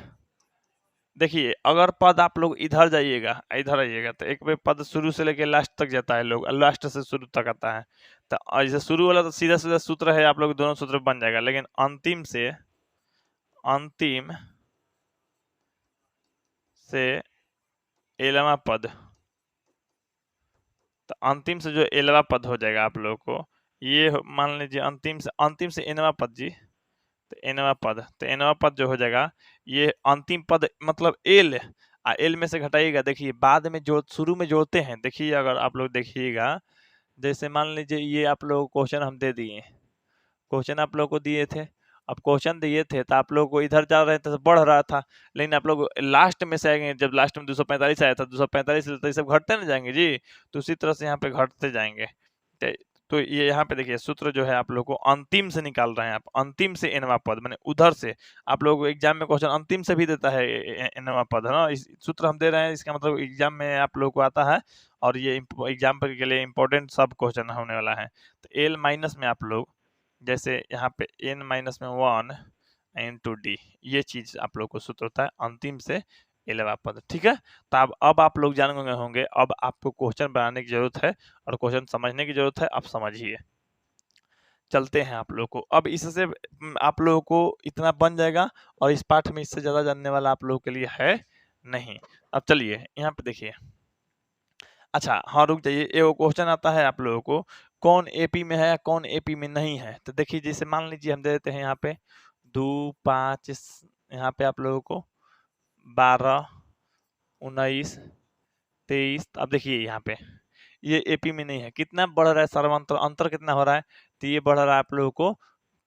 देखिए अगर पद आप लोग इधर जाइएगा, इधर आइएगा, तो एक पद शुरू से लेके लास्ट तक जाता है, लोग लास्ट से शुरू तक आता है, तो जैसे शुरू वाला तो सीधा सीधा सूत्र है, आप लोग दोनों सूत्र बन जाएगा, लेकिन अंतिम से एलवा पद, तो अंतिम से जो एलवा पद हो जाएगा आप लोगों को, ये मान लीजिए अंतिम से एनवा पद जी, तो एनवा पद, तो एनवा पद जो हो जाएगा, ये अंतिम पद मतलब एल, एल में से घटाइएगा। देखिए बाद में जो शुरू में जोड़ते हैं, देखिए अगर आप लोग देखिएगा, जैसे मान लीजिए ये आप लोग क्वेश्चन हम दे दिए, क्वेश्चन आप लोग को दिए थे, अब क्वेश्चन दिए थे तो आप लोग को इधर जा रहे थे तो बढ़ रहा था, लेकिन आप लोग लास्ट में से आएंगे, जब लास्ट में 245 आया था, 245 तो ये सब घटते ना जाएंगे जी, तो उसी तरह से यहाँ पे घटते जाएंगे। तो ये यहाँ पे देखिए सूत्र जो है आप लोग को अंतिम से निकाल रहे हैं, आप अंतिम से एनवा पद मैंने उधर से, आप लोग एग्जाम में क्वेश्चन अंतिम से भी देता है एनवा पद, है ना, इस सूत्र हम दे रहे हैं, इसका मतलब एग्जाम में आप लोग को आता है, और ये एग्जाम पर के लिए इंपॉर्टेंट सब क्वेश्चन होने वाला है। तो एल माइनस में आप लोग जैसे यहाँ पे n माइनस में 1 इंटू डी, ये चीज आप लोग को सूत्र होता है अंतिम से एलवा पद। ठीक है, तो अब आप लोग जान गए होंगे, अब आपको क्वेश्चन बनाने की जरूरत है और क्वेश्चन समझने की जरूरत है, आप समझिए। चलते हैं आप लोग को, अब इससे आप लोगों को इतना बन जाएगा, और इस पाठ में इससे ज्यादा जानने वाला आप लोगों के लिए है नहीं। अब चलिए यहाँ पे देखिए, अच्छा हाँ रुक जाइए, एगो क्वेश्चन आता है आप लोगों को, कौन एपी में है कौन एपी में नहीं है। तो देखिए जैसे मान लीजिए हम दे देते हैं यहाँ पे 2 5, यहाँ पे आप लोगों को 12 19 23, अब देखिए यहाँ पे ये एपी में नहीं है, कितना बढ़ रहा है सर्वांतर, अंतर कितना हो रहा है, तो ये बढ़ रहा है आप लोगों को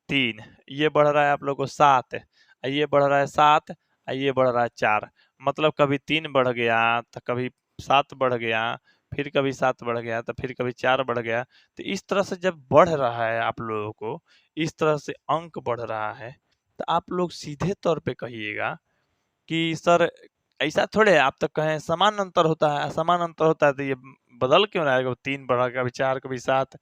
3, ये बढ़ रहा है आप लोगों को 7, ये बढ़ रहा है 7, ये बढ़ रहा है 4, मतलब कभी 3 बढ़ गया तो कभी 7 बढ़ गया, फिर कभी 7 बढ़ गया तो फिर कभी 4 बढ़ गया। तो इस तरह से जब बढ़ रहा है आप लोगों को, इस तरह से अंक बढ़ रहा है, तो आप लोग सीधे तौर पे कहिएगा कि सर ऐसा थोड़े है, आप तो कहें समान अंतर होता है, समान अंतर होता है तो ये बदल क्यों रहा है, 3 बढ़ा कभी 4 कभी 7,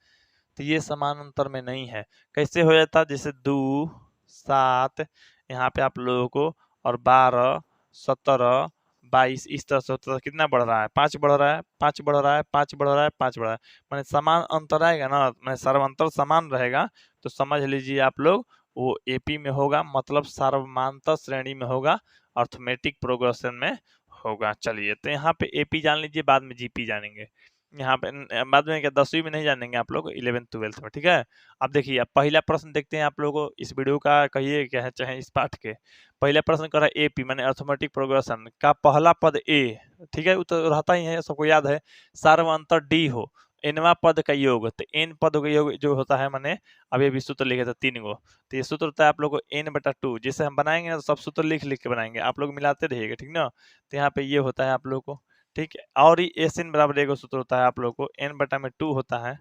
तो ये समान अंतर में नहीं है। कैसे हो जाता, जैसे 2 7 यहाँ पे आप लोगों को, और 12 17 22 इस तरह से होता है। कितना बढ़ रहा है? 5 बढ़ रहा है, 5 बढ़ रहा है, 5 बढ़ रहा है, 5 बढ़ रहा है। माने समान अंतर आएगा ना, माने सर्वांतर समान रहेगा तो समझ लीजिए आप लोग वो एपी में होगा, मतलब सर्वमांतर श्रेणी में होगा, अर्थमेटिक प्रोग्रेशन में होगा। चलिए तो यहाँ पे एपी जान लीजिए, बाद में जीपी जानेंगे। यहाँ पे बाद में क्या 10वीं में नहीं जानेंगे आप लोग, 11th-12th में, ठीक है। अब देखिए अब पहला प्रश्न देखते हैं आप लोगों को, इस वीडियो का कहिए क्या है चाहे इस पाठ के। पहला प्रश्न कर रहा है एपी माने अर्थमेटिक प्रोग्रेशन का पहला पद ए, ठीक है, वो तो रहता ही है, सबको याद है। सार्वंतर डी हो, एनवा पद का योग, तो एन पद का योग जो होता है माने अब ये भी सूत्र लिखे थे 3 गो, तो ये सूत्र होता है आप लोग को n/2। जिसे हम बनाएंगे ना तो सब सूत्र लिख लिख के बनाएंगे, आप लोग मिलाते रहिएगा, ठीक ना। तो यहाँ पे ये होता है आप लोग को, ठीक है। और ये एस एन बराबर एगो सूत्र होता है आप लोग को, n/2 होता है,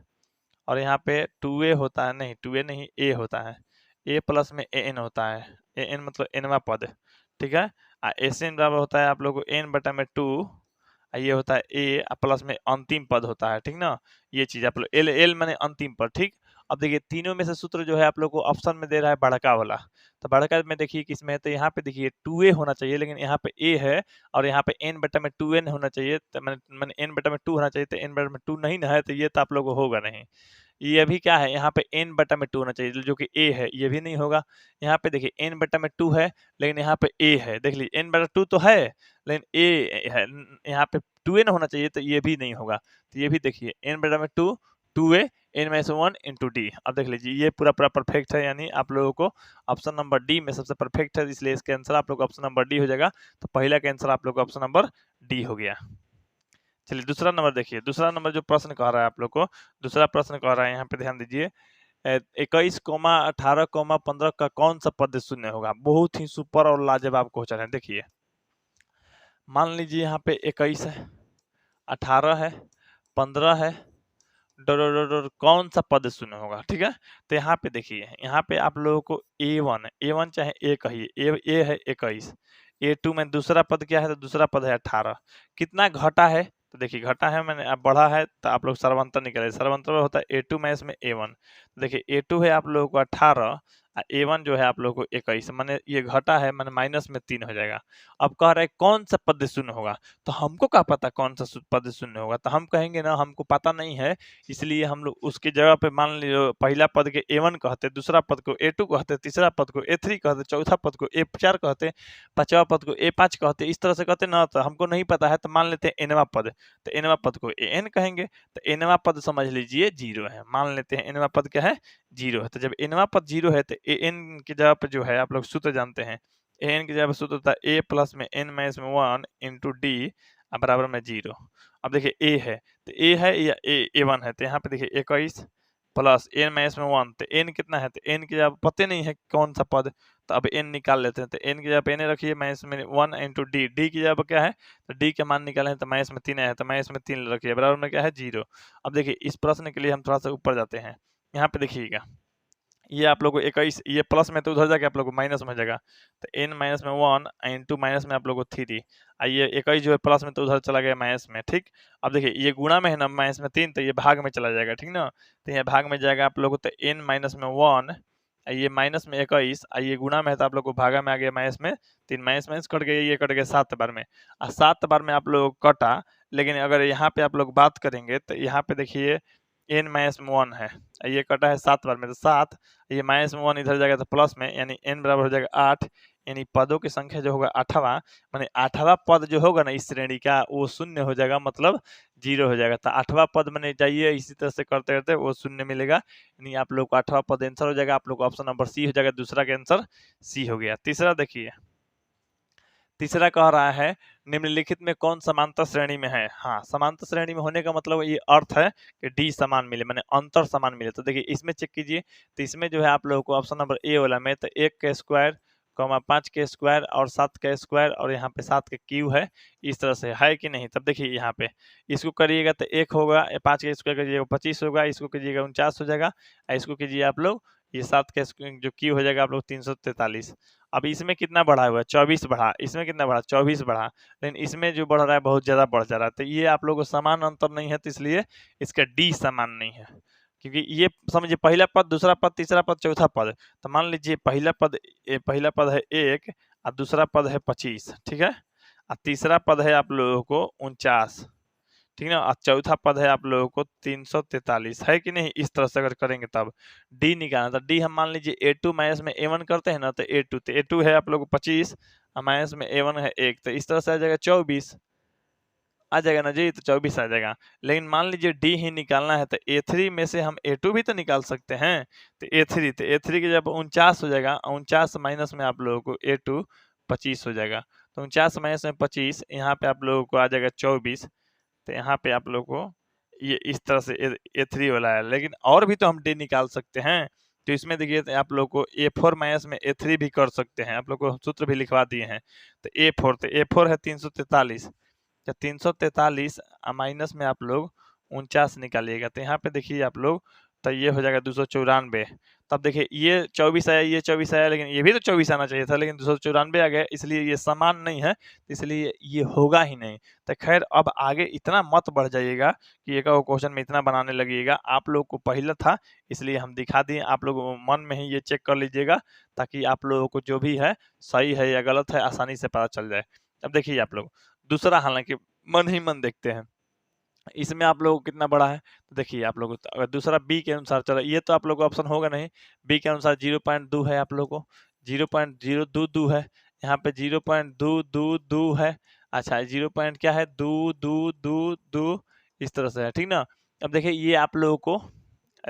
और यहाँ पे 2a होता है, नहीं 2a नहीं a होता है, a प्लस में an होता है, an मतलब nवा पद, ठीक है। एस एन बराबर होता है आप लोग को n/2, ये होता है a प्लस में अंतिम पद होता है, ठीक ना। ये चीज आप लोग एल माने अंतिम पद, ठीक। अब देखिए तीनों में से सूत्र जो है आप लोग को ऑप्शन में दे रहा है बड़का वाला, तो बड़का में देखिए किसमें है, तो यहाँ पे देखिए 2a होना चाहिए, लेकिन यहाँ पे a है, और यहाँ पे n/2n होना चाहिए, तो मैंने n/2 होना चाहिए, तो n/2 नहीं ना है, तो ये तो आप लोग को होगा नहीं। ये भी क्या है, यहाँ पे n/2 होना चाहिए, जो कि a है, ये भी नहीं होगा। यहाँ पे देखिए n/2 है, लेकिन यहाँ पे a है, देख लीजिए n/2 तो है, लेकिन a है, यहाँ पे 2n होना चाहिए, तो ये भी नहीं होगा। तो ये भी देखिए n/2 2a n-1 into D. अब देख लीजिए ये पूरा पूरा परफेक्ट है, यानी आप लोगों को ऑप्शन नंबर डी में सबसे परफेक्ट है, इसलिए इसका आंसर आप लोग ऑप्शन नंबर डी हो जाएगा। तो पहला का आंसर आप लोग का ऑप्शन नंबर डी हो गया। चलिए दूसरा नंबर देखिए, दूसरा नंबर जो प्रश्न कह रहा है आप लोग को, दूसरा प्रश्न कह रहा है, यहाँ पे ध्यान दीजिए, 21, 18, 15 का कौन सा पद शून्य होगा। बहुत ही सुपर और लाजवाब क्वेश्चन है। देखिए मान लीजिए यहाँ पे 21 है, 18 है, 15 है, कौन सा पद शून्य होगा, ठीक है। तो यहाँ पे देखिए, यहाँ पे आप लोगों को A1 चाहे ए कहिए, ए है 21, A2 में दूसरा पद क्या है, तो दूसरा पद है 18। कितना घटा है, तो देखिए घटा है मैंने, अब बढ़ा है, तो आप लोग सर्वांतर निकाले, सर्वांतर होता है A2 में इसमें A1। देखिए A2 है आप लोगों को 18, A1 जो है आप लोगों को 21, माने ये घटा है, माने माइनस में 3 हो जाएगा। अब कह रहा है कौन सा पद शून्य होगा, तो हमको क्या पता कौन सा पद शून्य होगा, तो हम कहेंगे ना हमको पता नहीं है, इसलिए हम लोग उसकी जगह पे मान लीजिए पहला पद के A1 कहते, दूसरा पद को A2 कहते, तीसरा पद को A3 कहते, चौथा पद को A4 कहते, पांचवा पद को A5 कहते, इस तरह से कहते ना। तो हमको नहीं पता है, तो मान लेते हैं nवा पद, तो nवा पद को an कहेंगे, तो nवा पद समझ लीजिए 0 है, मान लेते हैं nवा पद क्या है, 0 है। तो जब nवा पद 0 है, तो an की जगह पर जो है आप लोग सूत्र जानते हैं, an की जगह पर सूत्र होता है a प्लस में n-1 इंटू डी बराबर में 0। अब देखिए a है, तो a है या A1 है, तो यहाँ पे देखिए 21 प्लस n-1, तो n कितना है, तो n की जगह पता नहीं है कौन सा पद, तो अब n निकाल लेते हैं। तो n की जगह पे n रखिए, -1 इंटू डी, डी की जगह पर क्या है, तो डी के मान निकाले हैं, तो -3 आया है, तो -3 रखिए, बराबर में क्या है 0। अब देखिए इस प्रश्न के लिए हम थोड़ा सा ऊपर जाते हैं, यहाँ पे देखिएगा ये आप लोग को 21, ये प्लस में तो उधर जाके आप लोग को माइनस में हो जाएगा, तो n-1 इंटू माइनस में आप लोग को 3, ये 21 जो है प्लस में तो उधर चला गया माइनस में, ठीक। अब देखिए ये गुणा में है ना, माइनस में 3, तो ये भाग में चला जाएगा, ठीक ना। तो ये भाग में जाएगा आप लोग को, तो n-1 ये माइनस में 21, ये गुणा में है, तो आप लोग को भागा में आ गया माइनस में 3, माइनस कट गया, ये कट गया 7 बार में, 7 बार में आप लोग कटा। लेकिन अगर यहाँ पे आप लोग बात करेंगे, तो यहाँ पे देखिए n-1 है, ये कटा है 7 बार में, तो 7, ये -1 इधर जाएगा तो प्लस में, यानी n बराबर हो जाएगा 8, यानी पदों की संख्या जो होगा 8वां, माने 8वां पद जो होगा ना इस श्रेणी का वो शून्य हो जाएगा, मतलब 0 हो जाएगा। तो 8वां पद मैंने जाइए इसी तरह से करते करते वो शून्य मिलेगा, यानी आप लोग को 8वां पद आंसर हो जाएगा, आप लोग को ऑप्शन नंबर सी हो जाएगा, दूसरा का आंसर सी हो गया। तीसरा देखिए, तीसरा कह रहा है निम्नलिखित में कौन समांतर श्रेणी में है। हाँ, समांतर श्रेणी में होने का मतलब ये अर्थ है कि डी समान मिले, माने अंतर समान मिले। तो देखिए इसमें चेक कीजिए, तो इसमें जो है आप लोगों को ऑप्शन नंबर ए वाला में, तो 1 का स्क्वायर, 5 के स्क्वायर और 7 का स्क्वायर, और यहाँ पे 7 का क्यू है, इस तरह से है कि नहीं। तब देखिए यहाँ पे इसको करिएगा तो 1 होगा, 5 का स्क्वायर करिएगा 25 होगा, इसको कीजिएगा 49 हो जाएगा, इसको कीजिए आप लोग ये 7 का जो क्यू हो जाएगा आप लोग 343। अब इसमें कितना बढ़ा हुआ है, 24 बढ़ा, इसमें कितना बढ़ा, 24 बढ़ा, लेकिन इसमें जो बढ़ रहा है बहुत ज्यादा बढ़ जा रहा है। तो ये आप लोगों को समान अंतर नहीं है, तो इसलिए इसका डी समान नहीं है, क्योंकि ये समझिए पहला पद, दूसरा पद, तीसरा पद, चौथा पद। तो मान लीजिए पहला पद है 1 और दूसरा पद है 25, ठीक है। और तीसरा पद है आप लोगों को 49, ठीक ना। और चौथा पद है आप लोगों को 343, है कि नहीं। इस तरह से अगर करेंगे तब डी निकालना, तो डी हम मान लीजिए A2 माइनस में A1 करते हैं ना, तो A2 है आप लोग को 25 और माइनस में A1 है 1, तो इस तरह से आ जाएगा 24 आ जाएगा ना जी, तो 24 आ जाएगा। लेकिन मान लीजिए डी ही निकालना है, तो A3 में से हम A2 भी तो निकाल सकते हैं। तो A3 की जब 49 हो जाएगा, 49 माइनस में आप लोगों को A2 25 हो जाएगा। तो 49 माइनस में 25, यहाँ पे आप लोगों को आ जाएगा 24। तो यहाँ पे आप लोग को ये इस तरह से A3 वाला है। लेकिन और भी तो हम डी निकाल सकते हैं। तो इसमें देखिए, तो आप लोग को A4 माइनस में A3 भी कर सकते हैं। आप लोग को सूत्र भी लिखवा दिए हैं। तो A4 है 343, या 343 माइनस में आप लोग 49 निकालिएगा, तो यहाँ पे देखिए आप लोग, तो ये हो जाएगा 294। तब देखिए ये 24 आया, ये 24 आया, लेकिन ये भी तो 24 आना चाहिए था, लेकिन 294 आ गया, इसलिए ये समान नहीं है, इसलिए ये होगा ही नहीं। तो खैर अब आगे इतना मत बढ़ जाइएगा कि एक क्वेश्चन में इतना बनाने लगिएगा। आप लोग को पहले था, इसलिए हम दिखा दिए, आप लोग मन में ही ये चेक कर लीजिएगा, ताकि आप लोगों को जो भी है सही है या गलत है आसानी से पता चल जाए। अब देखिए आप लोग दूसरा, हालांकि मन ही मन देखते हैं, इसमें आप लोग को कितना बड़ा है। तो देखिए आप लोग, अगर दूसरा बी के अनुसार चलो, ये तो आप लोग को ऑप्शन होगा नहीं, बी के अनुसार 0.2 है आप लोग को, 0.022 है, यहाँ पे 0.222 है। अच्छा 0 पॉइंट क्या है, 2 इस तरह से है, ठीक ना। अब देखिए ये आप लोगों को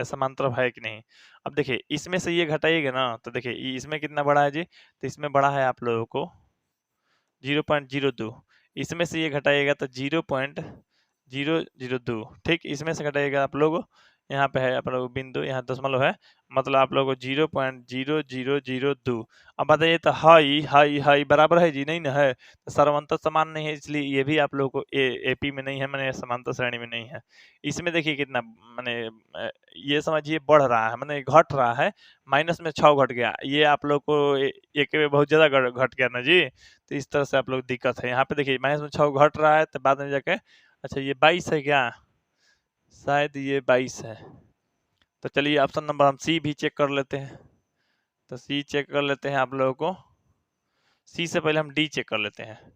समांतर है कि नहीं। अब देखिए इसमें से ये घटाइएगा ना, तो देखिए इसमें कितना बड़ा है जी, तो इसमें बड़ा है आप लोगों को 0.02, इसमें से ये घटाइएगा तो 0.002, ठीक। इसमें से घटाइएगा आप लोग, यहाँ पे है आप लोग बिंदु, यहाँ दशमलव है, मतलब आप लोग को 0.0002। अब बताइए, तो हाई बराबर है जी, नहीं ना है, तो सर्वंतर समान नहीं है, इसलिए ये भी आप लोग को एपी में नहीं है, मैंने समांतर श्रेणी में नहीं है। इसमें देखिए कितना, मैंने ये समझिए बढ़ रहा है, मैंने घट रहा है, माइनस में 6 घट गया, ये आप लोग को एक में बहुत ज्यादा घट गया ना जी। तो इस तरह से आप लोग दिक्कत है। यहाँ पे देखिए माइनस में 6 घट रहा है, तो बाद में जाके, अच्छा ये 22 है क्या, शायद ये 22 है। तो चलिए ऑप्शन नंबर हम सी भी चेक कर लेते हैं। तो सी चेक कर लेते हैं आप लोगों को, सी से पहले हम डी चेक कर लेते हैं।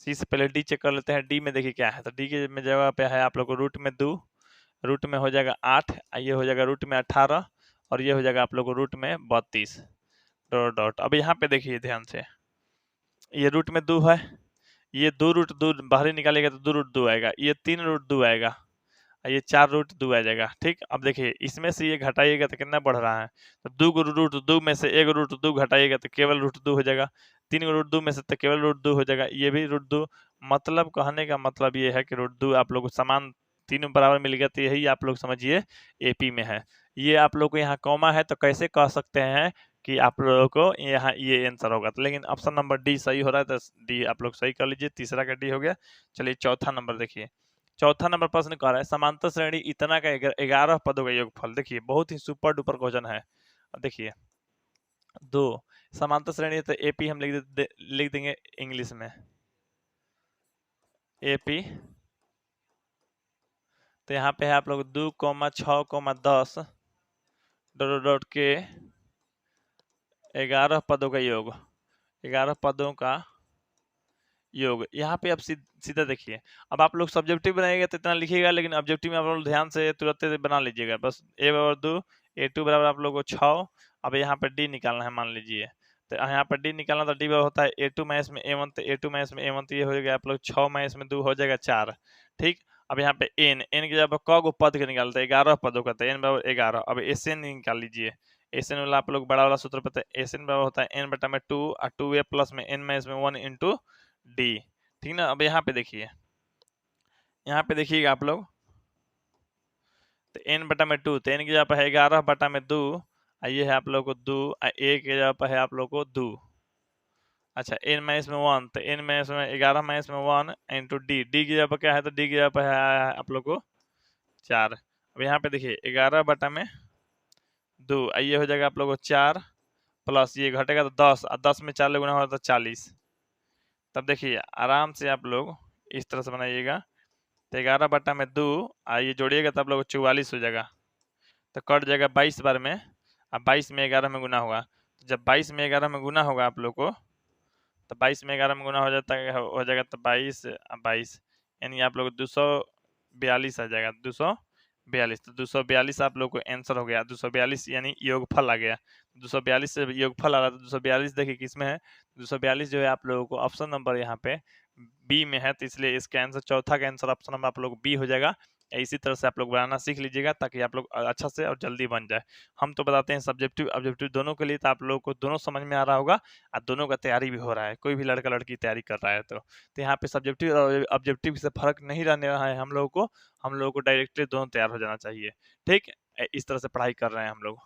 सी से पहले डी चेक कर लेते हैं। डी में देखिए क्या है, तो डी के में जगह पे है आप लोग को रूट में 2, रूट में हो जाएगा 8, ये हो जाएगा रूट में 18, और ये हो जाएगा आप लोग को रूट में 32 डॉट डॉट। अब यहाँ पे देखिए ध्यान से, ये रूट में 2 है, ये 2 रूट 2 बाहर निकालेगा तो 2 रूट 2 आएगा, ये 3 रूट 2 आएगा, ये 4 रूट 2 आ जाएगा, ठीक। अब देखिए इसमें से ये घटाइएगा तो कितना बढ़ रहा है, तो 2 रूट 2 में से 1 रूट 2 घटाइएगा तो केवल रूट 2 हो जाएगा, 3 रूट 2 में से तो केवल रूट 2 हो जाएगा, ये भी रूट 2। मतलब कहने का मतलब ये है कि रूट 2 आप लोग को समान तीनों बराबर मिल गया, तो यही आप लोग समझिए एपी में है। ये आप लोग को यहाँ कॉमा है, तो कैसे कह सकते हैं कि आप लोगों को यहाँ ये आंसर होगा। तो लेकिन ऑप्शन नंबर डी सही हो रहा है, तो डी आप लोग सही कर लीजिए, तीसरा का डी हो गया। चलिए चौथा नंबर देखिए, चौथा नंबर प्रश्न कह रहा है समांतर श्रेणी इतना का 11 पदों का योगफल। देखिए बहुत ही सुपर डुपर क्वेश्चन है। अब देखिए 2 समांतर श्रेणी, तो एपी हम लिख देंगे इंग्लिश में एपी। तो यहाँ पे है आप लोग 2,6,10 डॉट डॉट के 11 पदों का योग, 11 पदों का योग। यहाँ पे आप सीधा देखिए, अब आप लोग सब्जेक्टिव बनाइएगा तो इतना लिखिएगा, लेकिन ऑब्जेक्टिव में आप लोग ध्यान से तुरंत बना लीजिएगा। बस ए बराबर 2, A2 बराबर आप लोग को 6। अब यहाँ पे डी निकालना है मान लीजिए, तो यहाँ पर डी निकालना, तो डी बराबर होता है A2 माइनस में A1, तो A2 माइनस में A1, तो ये हो जाएगा आप लोग 6 माइनस में 2 हो जाएगा 4, ठीक। अब यहाँ पे एन की जगह क गो पद के निकालते हैं, 11 पदों का, तो एन बराबर 11। अब एस एन निकाल लीजिए, एस एन वाला आप लोग बड़ा वाला सूत्र पता है, एस एन बराबर होता है एन बटा में 2 और 2a प्लस में एन माइनस में 1 इंटू डी, ठीक ना। अब यहाँ पे देखिए, यहाँ पे देखिएगा आप लोग, तो एन बटा में 2, तो एन की जगह पर है 11 बटा में 2, ये है आप लोग को 2, ए की जगह पर है आप लोग को 2। अच्छा एन माइनस में 1, तो एन माइनस में 11 माइनस में 1 इंटू डी, डी की जगह पर क्या है, तो डी की जगह पर है आप लोग को 4। अब यहाँ पे देखिए 11 बटा में 2, ये हो जाएगा आप लोग को 4, प्लस ये घटेगा तो 10, और 10 में 4 ले गुना होगा तो 40। तब देखिए आराम से आप लोग इस तरह से बनाइएगा, तो 11 बटा में 2, ये जोड़िएगा तो आप लोग को 44 हो जाएगा, तो कट जाएगा 22 बार में, अब 22 में 11 में गुना होगा, तो जब 22 में 11 में गुना होगा आप लोग को, तो 22 में 11 में गुना हो जाता है, हो जाएगा तो 22 22, यानी आप लोग 242 आ जाएगा, 242। तो 242 आप लोग को आंसर हो गया, 242 यानी योगफल आ गया। 242 से योगफल आ रहा था, 242 देखिए किस में है, 242 जो है आप लोगों को ऑप्शन नंबर यहाँ पे बी में है, तो इसलिए इसका आंसर, चौथा का आंसर ऑप्शन नंबर आप लोग बी हो जाएगा। इसी तरह से आप लोग बनाना सीख लीजिएगा ताकि आप लोग अच्छा से और जल्दी बन जाए। हम तो बताते हैं सब्जेक्टिव ऑब्जेक्टिव दोनों के लिए, तो आप लोगों को दोनों समझ में आ रहा होगा और दोनों का तैयारी भी हो रहा है, कोई भी लड़का लड़की तैयारी कर रहा है तो यहाँ पे सब्जेक्टिव और ऑब्जेक्टिव से फर्क नहीं रहने रहा है हम लोगों को डायरेक्टली दोनों तैयार हो जाना चाहिए। ठीक, इस तरह से पढ़ाई कर रहे हैं हम लोग।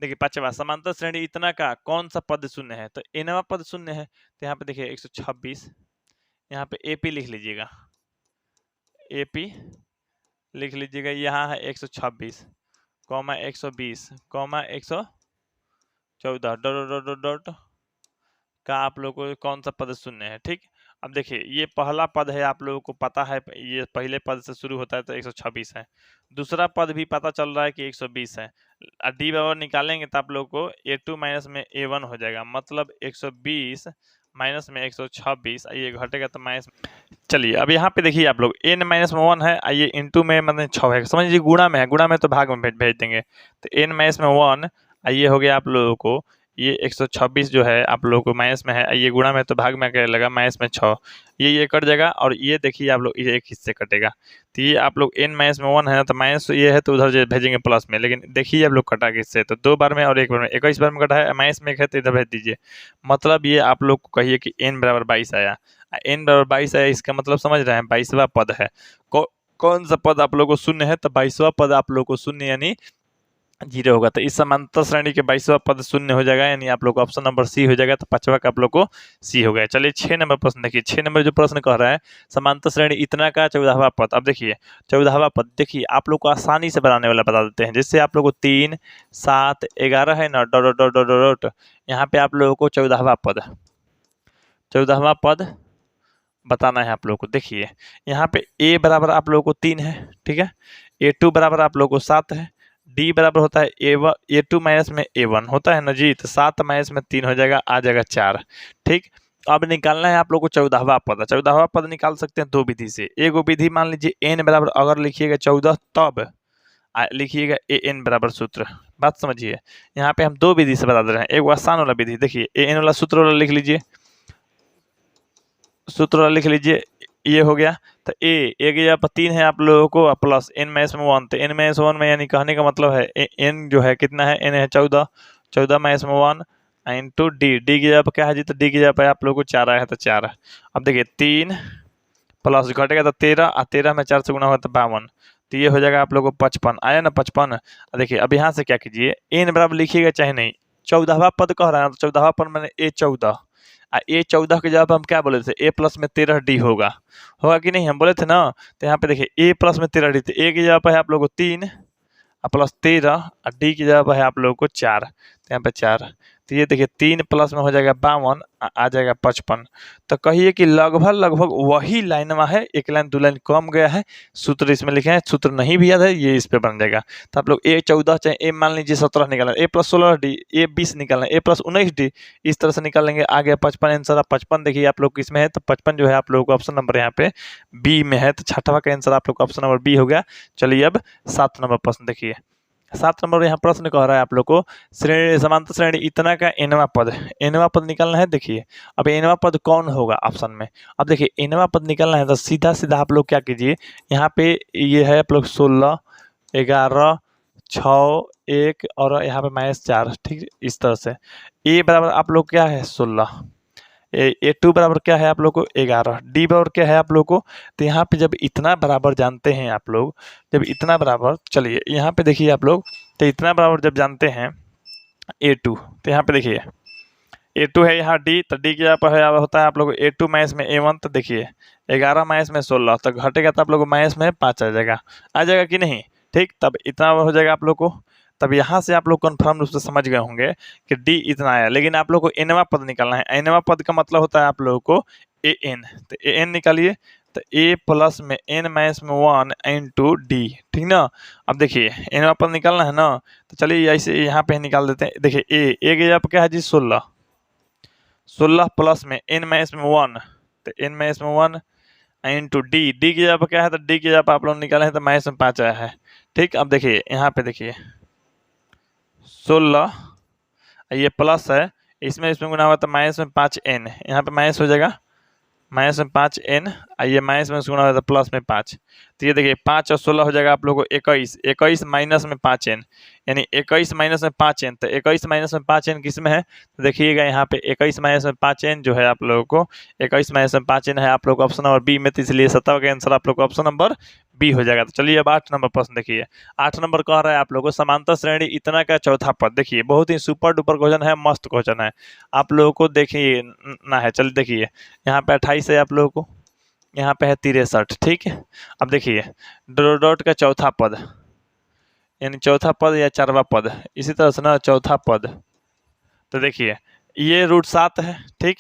देखिए पांचवा, समांतर श्रेणी इतना का कौन सा पद शून्य है, तो एनवा पद शून्य है, तो यहाँ पे देखिए 126, यहाँ पे एपी लिख लीजिएगा, एपी लिख लीजिएगा, यहाँ है 126 कॉमा 120 कॉमा 114 डॉट का आप लोगों को कौन सा पद शून्य है। ठीक, अब देखिए ये पहला पद है, आप लोगों को पता है ये पहले पद से शुरू होता है तो 126 है, दूसरा पद भी पता चल रहा है कि 120 है, डी बराबर निकालेंगे तो आप लोग को a2 माइनस में a1 हो जाएगा, मतलब 120 माइनस में 126, ये घटेगा तो माइनस। चलिए अब यहाँ पे देखिए आप लोग n माइनस में 1 है, आइए इंटू में मतलब 6 है, समझ लीजिए गुणा में है, गुणा में तो भाग में भेज देंगे, तो n माइनस में 1, आइए हो गया आप लोगों को ये 126 जो है आप लोगों को माइनस में है, ये गुणा में तो भाग में क्या लगा माइनस में 6, ये कट जाएगा, और ये देखिए आप लोग ये एक हिस्से कटेगा, तो ये आप लोग n माइनस में 1 है तो माइनस ये है तो उधर भेजेंगे प्लस में, लेकिन देखिए आप लोग कटा किससे, तो 2 बार में और 1 बार में, 21 बार में कटा है, माइनस में एक है तो इधर भेज दीजिए, मतलब ये आप लोग को कहिए कि n बराबर 22 आया, n बराबर 22 आया, इसका मतलब समझ रहे हैं 22वां पद है। कौन सा पद आप लोग को शून्य है, तो 22वां पद आप लोग को शून्य यानी 0 होगा, तो इस समांतर श्रेणी के 22वां पद शून्य हो जाएगा, यानी आप लोग को ऑप्शन नंबर सी हो जाएगा, तो पांचवा का आप लोग को सी हो गया। चलिए 6 नंबर प्रश्न देखिए, 6 नंबर जो प्रश्न कह रहा है समांतर श्रेणी इतना का 14वां पद, अब देखिए 14वां पद देखिए आप लोग को आसानी से बनाने वाला बता देते हैं, जिससे आप लोग को 3 7 11 है ना, डॉट डॉट डॉट डॉट, यहाँ पे आप लोगों को 14वां पद बताना है आप लोगों को। देखिए यहाँ पे a बराबर आप लोगों को 3 है, ठीक है, a2 बराबर आप लोगों को 7 है, d बराबर होता है a2 माइनस में a1 होता है ना जी, तो 7 माइनस में 3 हो जाएगा, आ जाएगा 4। ठीक, अब निकालना है आप लोग को 14वां पद। 14वां पद निकाल सकते हैं दो विधि से, एक विधि मान लीजिए n बराबर अगर लिखिएगा 14 तब लिखिएगा an बराबर सूत्र, बात समझिए, यहाँ पे हम दो विधि से बता दे रहे हैं, एक आसान वाला विधि, देखिए an वाला सूत्र वाला लिख लीजिए, सूत्र लिख लीजिए, ये हो गया, तो एक यहाँ पर 3 है आप लोगों को प्लस n माइनस में 1, तो n माइनस 1 में यानी कहने का मतलब है n जो है कितना है, n है 14, 14 माइनस में 1 इंटू डी की जगह पर क्या है जी, तो डी की जगह पर आप लोगों को 4 आया है तो 4। अब देखिए 3 प्लस घटेगा तो 13 और 13 में 4 से गुना होगा तो 52, तो ये हो जाएगा आप लोगों को 55, आया ना 55। देखिए अब यहाँ से क्या कीजिए, n बराबर लिखिएगा चाहे नहीं, 14वां पद कह रहा है, तो 14वां पद मैंने a14, a14 के जवाब हम क्या बोले थे, a प्लस में 13d होगा कि नहीं, हम बोले थे ना, तो यहाँ पे देखिए a प्लस में 13d, तो a की जगह पर है आप लोगों को 3 प्लस 13 और डी की जगह पर है आप लोगों को 4, तो यहाँ पे 4, तो ये देखिए 3 प्लस में हो जाएगा 52, आ जाएगा 55, तो कहिए कि लगभग वही लाइन में है, एक लाइन 2 लाइन कम गया है, सूत्र इसमें लिखे हैं, सूत्र नहीं भी याद है ये इस पे बन जाएगा, तो आप लोग a14 चाहे a मान लीजिए 17 निकालना, a प्लस 16d, a 20 निकालना, a प्लस 19d, इस तरह से निकाल लेंगे, आ गया 55 आंसर। 55 देखिए आप लोग किसमें है, तो 55 जो है आप लोगों को ऑप्शन नंबर यहाँ पे बी में है, तो छठवा का आंसर आप लोग का ऑप्शन नंबर बी हो गया। चलिए अब 7 नंबर प्रश्न देखिए, 7 नंबर यहाँ प्रश्न कह रहा है आप लोग को समांतर श्रेणी इतना का nवां पद निकालना है। देखिए अब nवां पद कौन होगा ऑप्शन में, अब देखिए nवां पद निकालना है तो सीधा आप लोग क्या कीजिए, यहाँ पे ये है आप लोग 16 11 6 1 और यहाँ पे -4, ठीक, इस तरह से a बराबर आप लोग क्या है 16, a2 बराबर क्या है आप लोग को 11, डी बराबर क्या है आप लोग को, तो यहाँ पे जब इतना बराबर जानते हैं आप लोग, जब इतना बराबर, चलिए यहाँ पे देखिए आप लोग, तो इतना बराबर जब जानते हैं a2, तो यहाँ पे देखिए a2 है यहाँ d, तो d की जगह पर है होता है आप लोग a2 माइनस में a1, तो देखिए 11 माइनस में 16, तो घटेगा तो आप लोग माइनस में 5 आ जाएगा कि नहीं, ठीक, तब इतना हो जाएगा आप लोग को, तब यहाँ से आप लोग कन्फर्म रूप से समझ गए होंगे कि डी इतना आया, लेकिन आप लोग को nवां पद निकालना है, nवां पद का मतलब होता है आप लोगों को an, तो an निकालिए, तो a प्लस में n माइनस में 1 इंटू डी, ठीक ना। अब देखिए nवां पद निकालना है ना, तो चलिए ऐसे यहाँ पे निकाल देते हैं, देखिए a की जगह पर क्या है जी 16 16 प्लस में n में इसमें 1, तो n में इसमें 1 इंटू डी, डी की जगह पर क्या है, तो डी की जगह पर आप लोग निकाले हैं तो माइनस में 5 आया है। ठीक, अब देखिए यहाँ पे देखिए 16 ये प्लस है, इसमें गुना हुआ तो माइनस में 5n, यहाँ पे माइनस हो जाएगा, माइनस में 5n, ये माइनस में गुना हुआ तो प्लस में 5, तो ये देखिए 5 और 16 हो जाएगा आप लोगों को 21, 21 माइनस में 5n, यानी 21 माइनस में 5n, तो 21 माइनस में 5n किस में है, तो देखिएगा यहाँ पे 21 माइनस में 5n जो है आप लोगों को 21 माइनस में 5n है आप लोग ऑप्शन नंबर बी में, तो इसलिए 17 का आंसर आप लोग को ऑप्शन नंबर बी हो जाएगा। तो चलिए अब 8 नंबर प्रश्न देखिए। 8 नंबर कह रहा है आप लोगों को समांतर श्रेणी इतना का चौथा पद, देखिए बहुत ही सुपर डुपर क्वेश्चन है, मस्त क्वेश्चन है, आप लोगों को देखिए ना है। चलिए देखिए यहाँ पे 28 है आप लोगों को, यहाँ पे है 63, ठीक है। अब देखिए डॉट का चौथा पद, यानी चौथा पद या चारवा पद, इसी तरह से ना चौथा पद, तो देखिए ये √7 है, ठीक,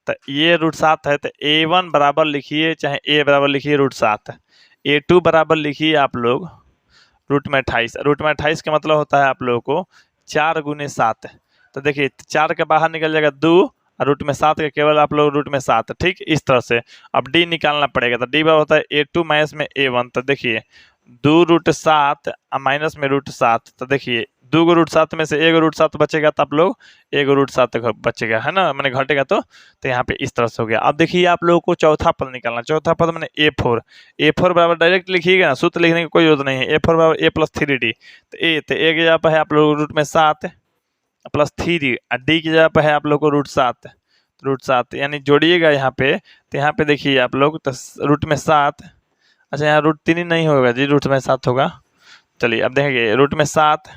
तो ये √7 है, तो a1 बराबर लिखिए चाहे a बराबर लिखिए √7, a2 बराबर लिखिए आप लोग √28, √28 का मतलब होता है आप लोगों को 4 गुने 7, तो देखिए 4 के बाहर निकल जाएगा 2 और √7 का केवल आप लोग √7, ठीक, इस तरह से। अब डी निकालना पड़ेगा, तो डी बराबर होता है a2 माइनस में a1, तो देखिए 2√7 माइनस में √7, तो देखिए 2 को √7 में से 1 √7 बचेगा, तो आप लोग 1 √7 बचेगा, है ना, मैंने घटेगा तो यहाँ पे इस तरह से हो गया। अब देखिए आप लोगों को चौथा पद निकालना, चौथा पद मैंने a4 बराबर डायरेक्ट लिखिएगा ना, सूत्र लिखने की कोई जरूरत नहीं है, a4 बराबर a + 3d, तो a की जगह पर है आप लोग √7 + 3d, और डी की जगह पर है आप लोग को √7, यानी जोड़िएगा यहाँ पे, तो यहाँ पे देखिए आप लोग तो √7, अच्छा यहाँ √3 नहीं होगा जी, √7 होगा। चलिए अब देखेंगे √7,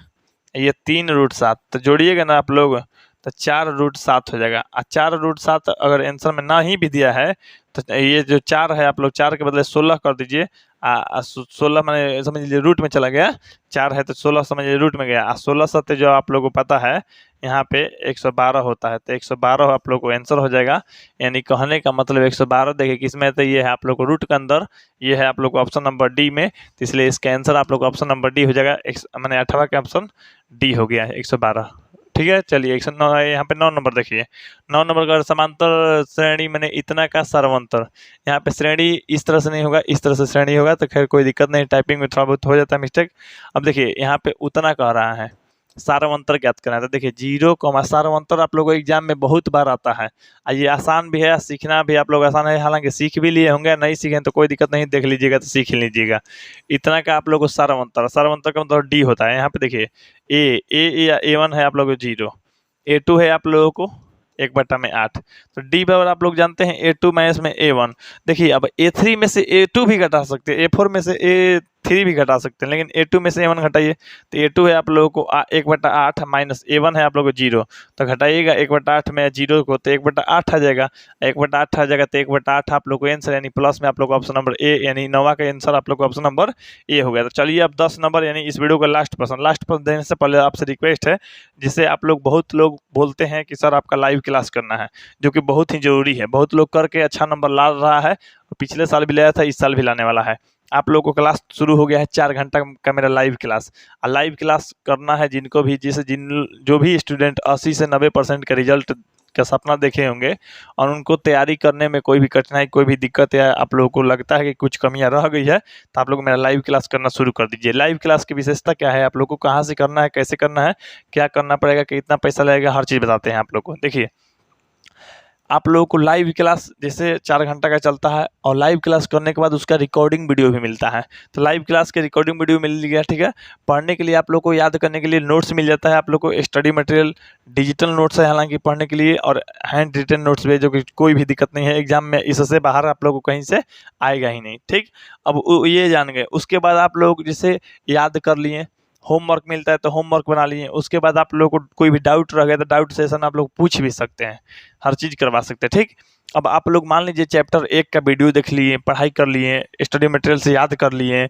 ये 3 √7, तो जोड़िएगा ना आप लोग तो 4 √7 हो जाएगा, और 4 √7 अगर आंसर में ना ही भी दिया है तो ये जो 4 है आप लोग 4 के बदले 16 कर दीजिए, 16 मैंने समझ लीजिए रूट में चला गया, 4 है तो 16 समझिए रूट में गया, 16 सत्य जो आप लोगों को पता है यहाँ पे 112 होता है, तो 112 आप लोग को आंसर हो जाएगा। यानी कहने का मतलब 112 देखिए किसमें, तो ये है आप लोग को रूट के अंदर, ये है आप लोग को ऑप्शन नंबर डी में, तो इसलिए इसका आंसर आप लोग को ऑप्शन नंबर डी हो जाएगा, मैंने 8वां का ऑप्शन डी हो गया है 112, ठीक है। चलिए 109, यहाँ पे 9 नंबर देखिए, 9 नंबर का समांतर श्रेणी मैंने इतना का सर्वंतर, यहाँ पे श्रेणी इस तरह से नहीं होगा, इस तरह से श्रेणी होगा, तो खैर कोई दिक्कत नहीं, टाइपिंग में थोड़ा बहुत हो जाता है मिस्टेक। अब देखिए यहाँ पे उतना कह रहा है, सारवंतर ज्ञात करना है, तो देखिए 0, सारवंतर आप लोगों को एग्जाम में बहुत बार आता है, ये आसान भी है, सीखना भी आप लोग आसान है, हालांकि सीख भी लिए होंगे, नहीं सीखे तो कोई दिक्कत नहीं, देख लीजिएगा तो सीख लीजिएगा। इतना का आप लोग को सारवंतर का मतलब डी होता है। यहाँ पे देखिए ए या a1 है आप लोगों को 0, a2 है आप लोगों को 1/8, तो डी बराबर आप लोग जानते हैं a2 माइनस में a1। देखिए अब a3 में से a2 भी घटा सकते हैं, a4 में से a3 भी घटा सकते हैं, लेकिन a2 में से a1 घटाइए, तो a2 है आप लोगों को 1/8 माइनस a1 है आप लोगों को 0, तो घटाइएगा 1/8 में 0 को, तो 1/8 आ जाएगा, 1/8 आ जाएगा, तो 1/8 आप लोग को आंसर, यानी प्लस में आप लोग को ऑप्शन नंबर ए, यानी 9वां का आंसर आप लोग को ऑप्शन नंबर ए हो गया। तो चलिए अब 10 नंबर, यानी इस वीडियो का लास्ट प्रश्न देने से पहले आपसे रिक्वेस्ट है, जिसे आप लोग बहुत लोग बोलते हैं कि सर आपका लाइव क्लास करना है, जो कि बहुत ही जरूरी है, बहुत लोग करके अच्छा नंबर ला रहा है, पिछले साल भी लाया था, इस साल भी लाने वाला है। आप लोगों को क्लास शुरू हो गया है, 4 घंटा का मेरा लाइव क्लास, और लाइव क्लास करना है जिनको भी, जो भी स्टूडेंट 80 से 90% का रिजल्ट का सपना देखे होंगे, और उनको तैयारी करने में कोई भी कठिनाई, कोई भी दिक्कत या आप लोगों को लगता है कि कुछ कमियां रह गई है, तो आप लोग मेरा लाइव क्लास करना शुरू कर दीजिए। लाइव क्लास की विशेषता क्या है, आप लोग को कहाँ से करना है, कैसे करना है, क्या करना पड़ेगा, कितना पैसा लगेगा, हर चीज़ बताते हैं आप लोग को। देखिए आप लोगों को लाइव क्लास जैसे 4 घंटा का चलता है, और लाइव क्लास करने के बाद उसका रिकॉर्डिंग वीडियो भी मिलता है, तो लाइव क्लास के रिकॉर्डिंग वीडियो मिल गया, ठीक है। पढ़ने के लिए आप लोग को, याद करने के लिए नोट्स मिल जाता है आप लोग को, स्टडी मटेरियल डिजिटल नोट्स है हालांकि पढ़ने के लिए, और हैंड रिटन नोट्स भी, जो कि कोई भी दिक्कत नहीं है एग्जाम में, इससे बाहर आप लोग को कहीं से आएगा ही नहीं, ठीक। अब ये जान गए, उसके बाद आप लोग जैसे याद कर लिए, होमवर्क मिलता है तो होमवर्क बना लिए, उसके बाद आप लोग को कोई भी डाउट रह गया तो डाउट सेशन आप लोग पूछ भी सकते हैं, हर चीज़ करवा सकते हैं, ठीक। अब आप लोग मान लीजिए चैप्टर 1 का वीडियो देख लिए, पढ़ाई कर लिए, स्टडी मटेरियल से याद कर लिए,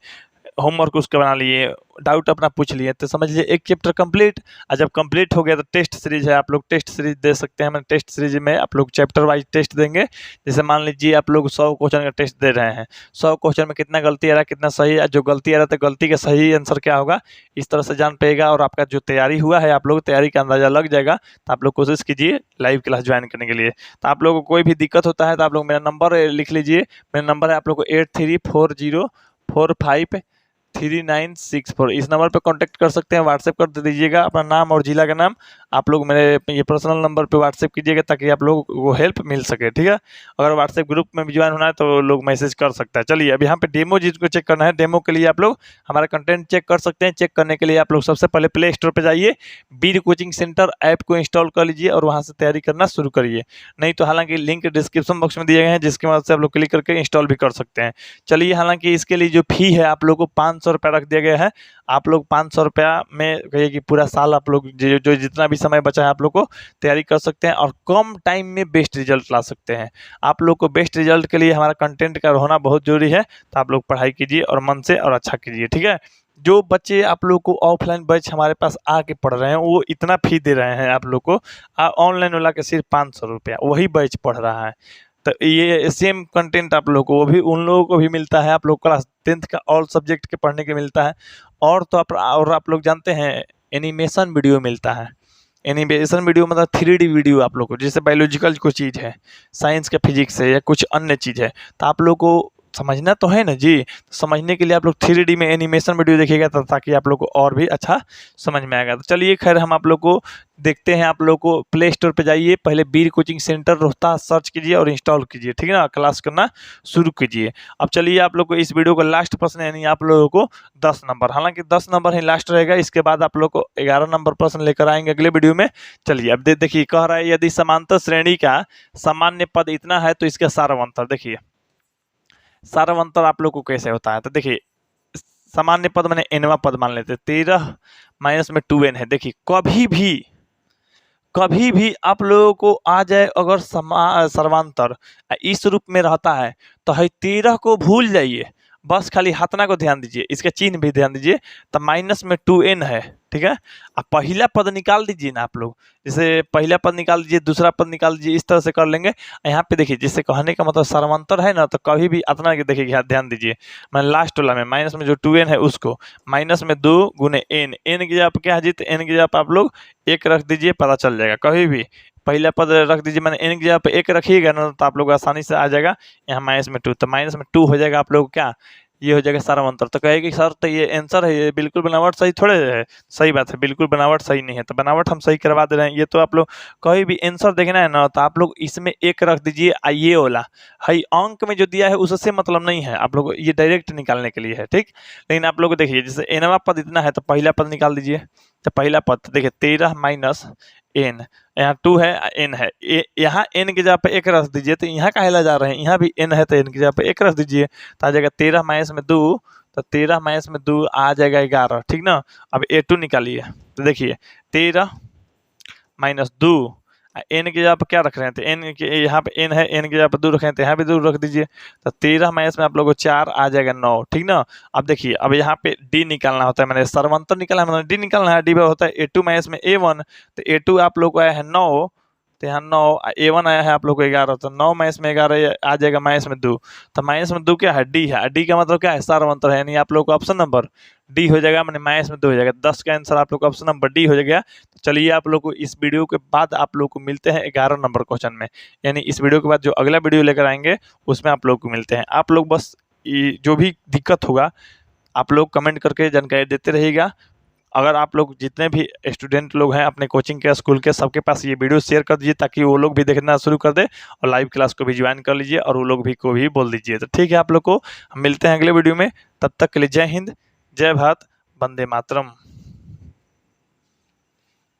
होमवर्क उसका बना लिए, डाउट अपना पूछ लिए, तो समझ लीजिए एक चैप्टर कंप्लीट। और जब कंप्लीट हो गया तो टेस्ट सीरीज है, आप लोग टेस्ट सीरीज दे सकते हैं। मैंने टेस्ट सीरीज में आप लोग चैप्टर वाइज टेस्ट देंगे। जैसे मान लीजिए आप लोग 100 क्वेश्चन का टेस्ट दे रहे हैं, 100 क्वेश्चन में कितना गलती आ रहा है, कितना सही है, जो गलती आ रहा है तो गलती का सही आंसर क्या होगा, इस तरह से जान पाएगा। और आपका जो तैयारी हुआ है, आप लोग तैयारी का अंदाजा लग जाएगा। तो आप लोग कोशिश कीजिए लाइव क्लास ज्वाइन करने के लिए। तो आप लोगों को कोई भी दिक्कत होता है तो आप लोग मेरा नंबर लिख लीजिए। मेरा नंबर है आप लोग को 8340453964। इस नंबर पे कांटेक्ट कर सकते हैं, व्हाट्सएप कर दे दीजिएगा अपना नाम और जिला का नाम। आप लोग मेरे ये पर्सनल नंबर पे व्हाट्सएप कीजिएगा ताकि आप लोग को हेल्प मिल सके, ठीक है। अगर व्हाट्सएप ग्रुप में भी ज्वाइन होना है तो लोग मैसेज कर सकते हैं। चलिए अब यहाँ पे डेमो जिसको चेक करना है, डेमो के लिए आप लोग हमारा कंटेंट चेक कर सकते हैं। चेक करने के लिए आप लोग सबसे पहले प्ले स्टोर पर जाइए, बीड कोचिंग सेंटर ऐप को इंस्टॉल कर लीजिए और वहाँ से तैयारी करना शुरू करिए। नहीं तो हालांकि लिंक डिस्क्रिप्शन बॉक्स में दिए गए हैं, जिसकी मदद से आप लोग क्लिक करके इंस्टॉल भी कर सकते हैं। चलिए, हालांकि इसके लिए जो फी है आप लोग को 500 रुपया रख दिया गया है। आप लोग 500 रुपया में कहिए कि पूरा साल आप लोग जो जितना भी समय बचा है आप लोग को तैयारी कर सकते हैं और कम टाइम में बेस्ट रिजल्ट ला सकते हैं। आप लोग को बेस्ट रिजल्ट के लिए हमारा कंटेंट का होना बहुत जरूरी है। तो आप लोग पढ़ाई कीजिए और मन से और अच्छा कीजिए, ठीक है। जो बच्चे आप लोग को ऑफलाइन बैच हमारे पास आके पढ़ रहे हैं वो इतना फी दे रहे हैं आप लोग को, ऑनलाइन वाला के सिर्फ 500 रुपया वही बैच पढ़ रहा है। तो ये सेम कंटेंट आप लोग को वो भी उन लोगों को भी मिलता है। आप लोग क्लास 10th का ऑल सब्जेक्ट के पढ़ने के मिलता है। और तो आप लोग जानते हैं एनिमेशन वीडियो मिलता है। एनिमेशन वीडियो मतलब 3D वीडियो आप लोग को, जैसे बायोलॉजिकल कोई चीज़ है, साइंस का फिजिक्स है या कुछ अन्य चीज़ है, तो आप लोग को समझना तो है ना जी। समझने के लिए आप लोग 3D में एनिमेशन वीडियो देखिएगा ताकि आप लोग को और भी अच्छा समझ में आएगा। तो चलिए खैर हम आप लोग को देखते हैं। आप लोग को प्ले स्टोर पे जाइए, पहले Beed coaching centre Rohtas search कीजिए और इंस्टॉल कीजिए, ठीक है ना। क्लास करना शुरू कीजिए। अब चलिए आप लोग को इस वीडियो का लास्ट प्रश्न यानी आप लोगों को 10 नंबर, हालांकि 10 नंबर ही लास्ट रहेगा, इसके बाद आप लोग को 11 नंबर प्रश्न लेकर आएंगे अगले वीडियो में। चलिए अब देखिए, कह रहा है यदि समांतर श्रेणी का सामान्य पद इतना है तो इसका सारवंतर। देखिए सारवंतर आप लोग को कैसे होता है, तो देखिए सामान्य पद मैंने एनवा पद मान लेते, 13 माइनस में 2n है। देखिए कभी भी आप लोगों को आ जाए अगर सर्वांतर इस रूप में रहता है तो है 13 को भूल जाइए, बस खाली हाथना को ध्यान दीजिए, इसका चिन्ह भी ध्यान दीजिए। तो माइनस में 2n है, ठीक है। अब पहला पद निकाल दीजिए ना आप लोग, जैसे पहला पद निकाल दीजिए, दूसरा पद निकाल दीजिए, इस तरह से कर लेंगे। यहाँ पे देखिए जिससे कहने का मतलब सर्वांतर है ना, तो कभी भी अतना के देखिए ध्यान दीजिए, मैं लास्ट वाला में माइनस में जो 2n है उसको माइनस में 2 गुने n की जगह क्या है जी, तो n की जगह आप लोग 1 रख दीजिए, पता चल जाएगा। कभी भी पहला पद रख दीजिए, मैंने n की जगह पे 1 रखिएगा ना तो आप लोग आसानी से आ जाएगा यहाँ माइनस में 2, तो माइनस में 2 हो जाएगा आप लोग क्या, ये हो जाएगा सारवंतर। तो कहेगी सर तो ये आंसर है, ये बिल्कुल बनावट सही थोड़े है। सही बात है, बिल्कुल बनावट सही नहीं है, तो बनावट हम सही करवा दे रहे हैं। ये तो आप लोग कहीं भी आंसर देखना है ना तो आप लोग इसमें 1 रख दीजिए, ये वाला हाई अंक में जो दिया है उससे मतलब नहीं है, आप लोग ये डायरेक्ट निकालने के लिए है, ठीक। लेकिन आप लोग देखिए जैसे एनवा पद इतना है तो पहला पद निकाल दीजिए। तो पहला पद देखिए 13 माइनस n, यहाँ 2 है n है, यहाँ n की जगह पे 1 रख दीजिए। तो यहाँ का हिला जा रहे हैं, यहाँ भी n है तो n की जगह पे 1 रख दीजिए, तो आ जाएगा 13 माइनस में 2, तो 13 माइनस में 2 आ जाएगा 11, ठीक ना। अब a2 निकालिए, तो देखिए 13 माइनस 2 n की जगह पर क्या रख रहे हैं, तो n के यहाँ पे n है, n की जगह पर 2 रख रहे हैं तो यहाँ भी 2 रख दीजिए। तो 13 माइनस में आप लोगों को 4 आ जाएगा 9, ठीक ना। अब देखिए अब यहाँ पे d निकालना होता है, मैंने सर्वांतर निकाला है, मैंने d निकालना है, d होता है a2 माइनस में a1, तो a2 आप लोग को आया है 9, तो यहाँ 9, a1 आया है आप लोग को 11, तो 9 माइनस में 11 आ जाएगा माइनस में 2, तो माइनस में 2 क्या है, d है। d का मतलब क्या है, सारवंतर है, यानी आप लोग को ऑप्शन नंबर डी हो जाएगा, मैंने माइनस में 2 हो जाएगा। 10 का आंसर आप लोग को ऑप्शन नंबर डी हो जाएगा। तो चलिए आप लोग को इस वीडियो के बाद आप लोग को मिलते हैं 11 नंबर क्वेश्चन में, यानी इस वीडियो के बाद जो अगला वीडियो लेकर आएंगे उसमें आप लोग को मिलते हैं। आप लोग बस जो भी दिक्कत होगा आप लोग कमेंट करके जानकारी देते रहिएगा। अगर आप लोग जितने भी स्टूडेंट लोग हैं अपने कोचिंग के स्कूल के, सबके पास ये वीडियो शेयर कर दीजिए ताकि वो लोग भी देखना शुरू कर दे और लाइव क्लास को भी ज्वाइन कर लीजिए और वो लोग भी को भी बोल दीजिए। तो ठीक है, आप लोग को हम मिलते हैं अगले वीडियो में, तब तक के लिए जय हिंद, जय भारत, वंदे मातरम।